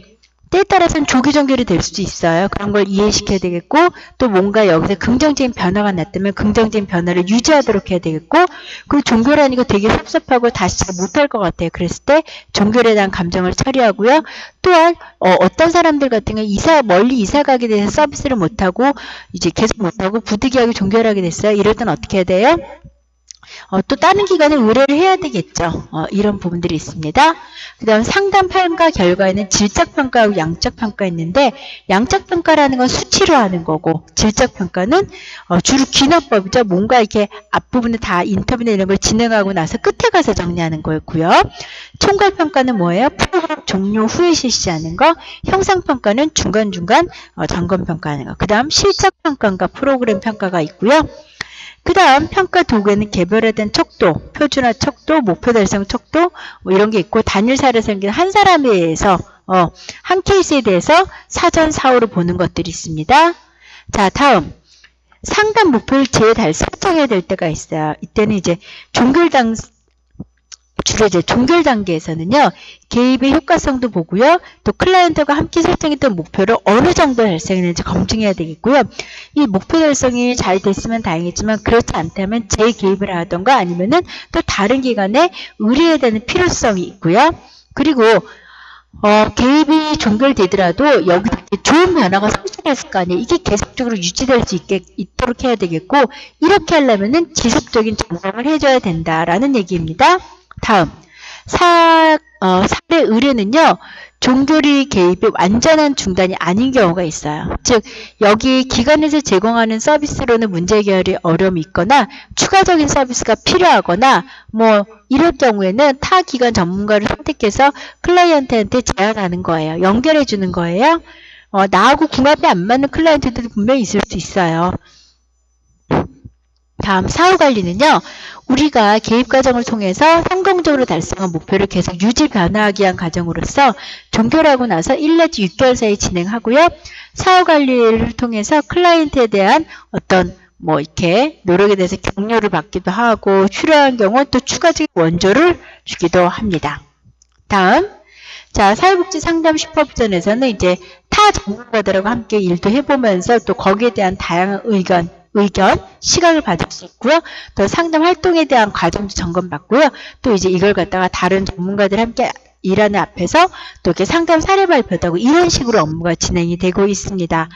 때에 따라서는 조기 종결이 될 수도 있어요. 그런 걸 이해시켜야 되겠고 또 뭔가 여기서 긍정적인 변화가 났다면 긍정적인 변화를 유지하도록 해야 되겠고 그리고 종결하니까 되게 섭섭하고 다시 잘 못할 것 같아요. 그랬을 때 종결에 대한 감정을 처리하고요. 또한 어떤 사람들 같은 경우 멀리 이사 가게 돼서 서비스를 못하고 이제 계속 못하고 부득이하게 종결하게 됐어요. 이럴 땐 어떻게 해야 돼요? 또 다른 기관에 의뢰를 해야 되겠죠. 이런 부분들이 있습니다. 그 다음 상담 평가 결과에는 질적 평가하고 양적 평가 있는데 양적 평가라는 건 수치로 하는 거고 질적 평가는 주로 귀납법이죠. 뭔가 이렇게 앞부분에 다 인터뷰나 이런 걸 진행하고 나서 끝에 가서 정리하는 거였고요. 총괄 평가는 뭐예요? 프로그램 종료 후에 실시하는 거. 형상 평가는 중간중간 점검 평가하는 거. 그 다음 실적 평가과 프로그램 평가가 있고요. 그 다음 평가 도구에는 개별화된 척도, 표준화 척도, 목표 달성 척도 이런 게 있고 단일 사례 생긴 한 사람에 의해서 한 케이스에 대해서 사전 사후로 보는 것들이 있습니다. 자, 다음 상담 목표를 재달성해야 될 때가 있어요. 이때는 이제 주로 이제 종결 단계에서는요, 개입의 효과성도 보고요, 또 클라이언트가 함께 설정했던 목표를 어느 정도 달성했는지 검증해야 되겠고요. 이 목표 달성이 잘 됐으면 다행이지만 그렇지 않다면 재개입을 하던가 아니면은 또 다른 기관에 의뢰해야 되는 필요성이 있고요. 그리고 개입이 종결되더라도 여기서 좋은 변화가 성취됐을 거 아니에요. 이게 계속적으로 유지될 수 있도록 해야 되겠고 이렇게 하려면은 지속적인 점검을 해줘야 된다라는 얘기입니다. 다음 사례 의뢰는요. 종결이 개입이 완전한 중단이 아닌 경우가 있어요. 즉 여기 기관에서 제공하는 서비스로는 문제 해결이 어려움이 있거나 추가적인 서비스가 필요하거나 이럴 경우에는 타 기관 전문가를 선택해서 클라이언트한테 제안하는 거예요. 연결해 주는 거예요. 나하고 궁합이 안 맞는 클라이언트들이 분명히 있을 수 있어요. 다음 사후관리는요. 우리가 개입 과정을 통해서 성공적으로 달성한 목표를 계속 유지 변화하기 위한 과정으로서 종결하고 나서 1 내지 6개월 사이 진행하고요. 사후관리를 통해서 클라이언트에 대한 어떤 이렇게 노력에 대해서 격려를 받기도 하고 필요한 경우 또 추가적인 원조를 주기도 합니다. 다음 자, 사회복지 상담 슈퍼비전에서는 이제 타 전문가들하고 함께 일도 해보면서 또 거기에 대한 다양한 의견, 시각을 받을 수 있고요. 또 상담 활동에 대한 과정도 점검받고요. 또 이제 이걸 갖다가 다른 전문가들 함께 일하는 앞에서 또 이렇게 상담 사례 발표도 하고 이런 식으로 업무가 진행이 되고 있습니다.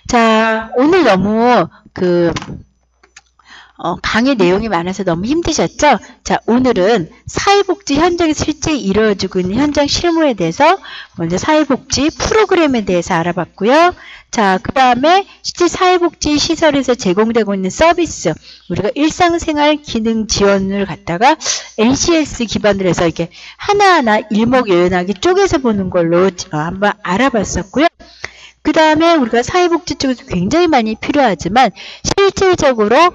자, 오늘 너무 강의 내용이 많아서 너무 힘드셨죠? 자, 오늘은 사회복지 현장에서 실제 이루어지고 있는 현장 실무에 대해서 먼저 사회복지 프로그램에 대해서 알아봤고요. 자, 그 다음에 실제 사회복지 시설에서 제공되고 있는 서비스, 우리가 일상생활 기능 지원을 갖다가 NCS 기반으로 해서 이렇게 하나하나 일목요연하게 쪼개서 보는 걸로 한번 알아봤었고요. 그 다음에 우리가 사회복지 쪽에서 굉장히 많이 필요하지만 실질적으로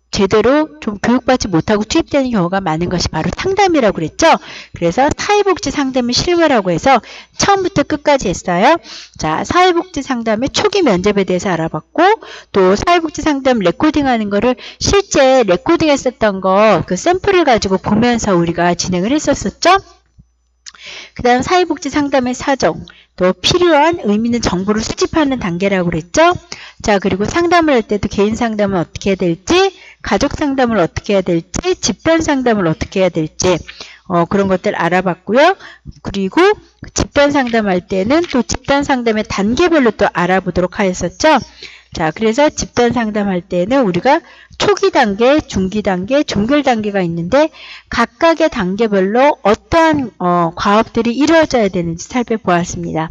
제대로 좀 교육받지 못하고 투입되는 경우가 많은 것이 바로 상담이라고 그랬죠. 그래서 사회복지 상담을 실무라고 해서 처음부터 끝까지 했어요. 자, 사회복지 상담의 초기 면접에 대해서 알아봤고, 또 사회복지 상담 레코딩하는 거를 실제 레코딩했었던 거 그 샘플을 가지고 보면서 우리가 진행을 했었었죠. 그 다음 사회복지 상담의 사정, 또 필요한 의미 있는 정보를 수집하는 단계라고 그랬죠. 자, 그리고 상담을 할 때도 개인 상담을 어떻게 해야 될지, 가족 상담을 어떻게 해야 될지, 집단 상담을 어떻게 해야 될지 그런 것들 알아봤고요. 그리고 집단 상담할 때는 또 집단 상담의 단계별로 또 알아보도록 하였었죠. 자, 그래서 집단 상담할 때는 우리가 초기 단계, 중기 단계, 종결 단계가 있는데 각각의 단계별로 어떠한 과업들이 이루어져야 되는지 살펴보았습니다.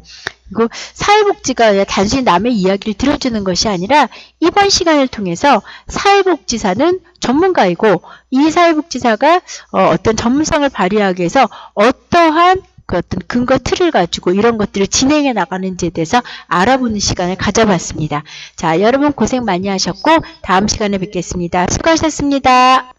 그리고 사회복지가 단순히 남의 이야기를 들어주는 것이 아니라 이번 시간을 통해서 사회복지사는 전문가이고 이 사회복지사가 어떤 전문성을 발휘하기 위해서 어떠한 그 어떤 근거 틀을 가지고 이런 것들을 진행해 나가는지에 대해서 알아보는 시간을 가져봤습니다. 자, 여러분 고생 많이 하셨고 다음 시간에 뵙겠습니다. 수고하셨습니다.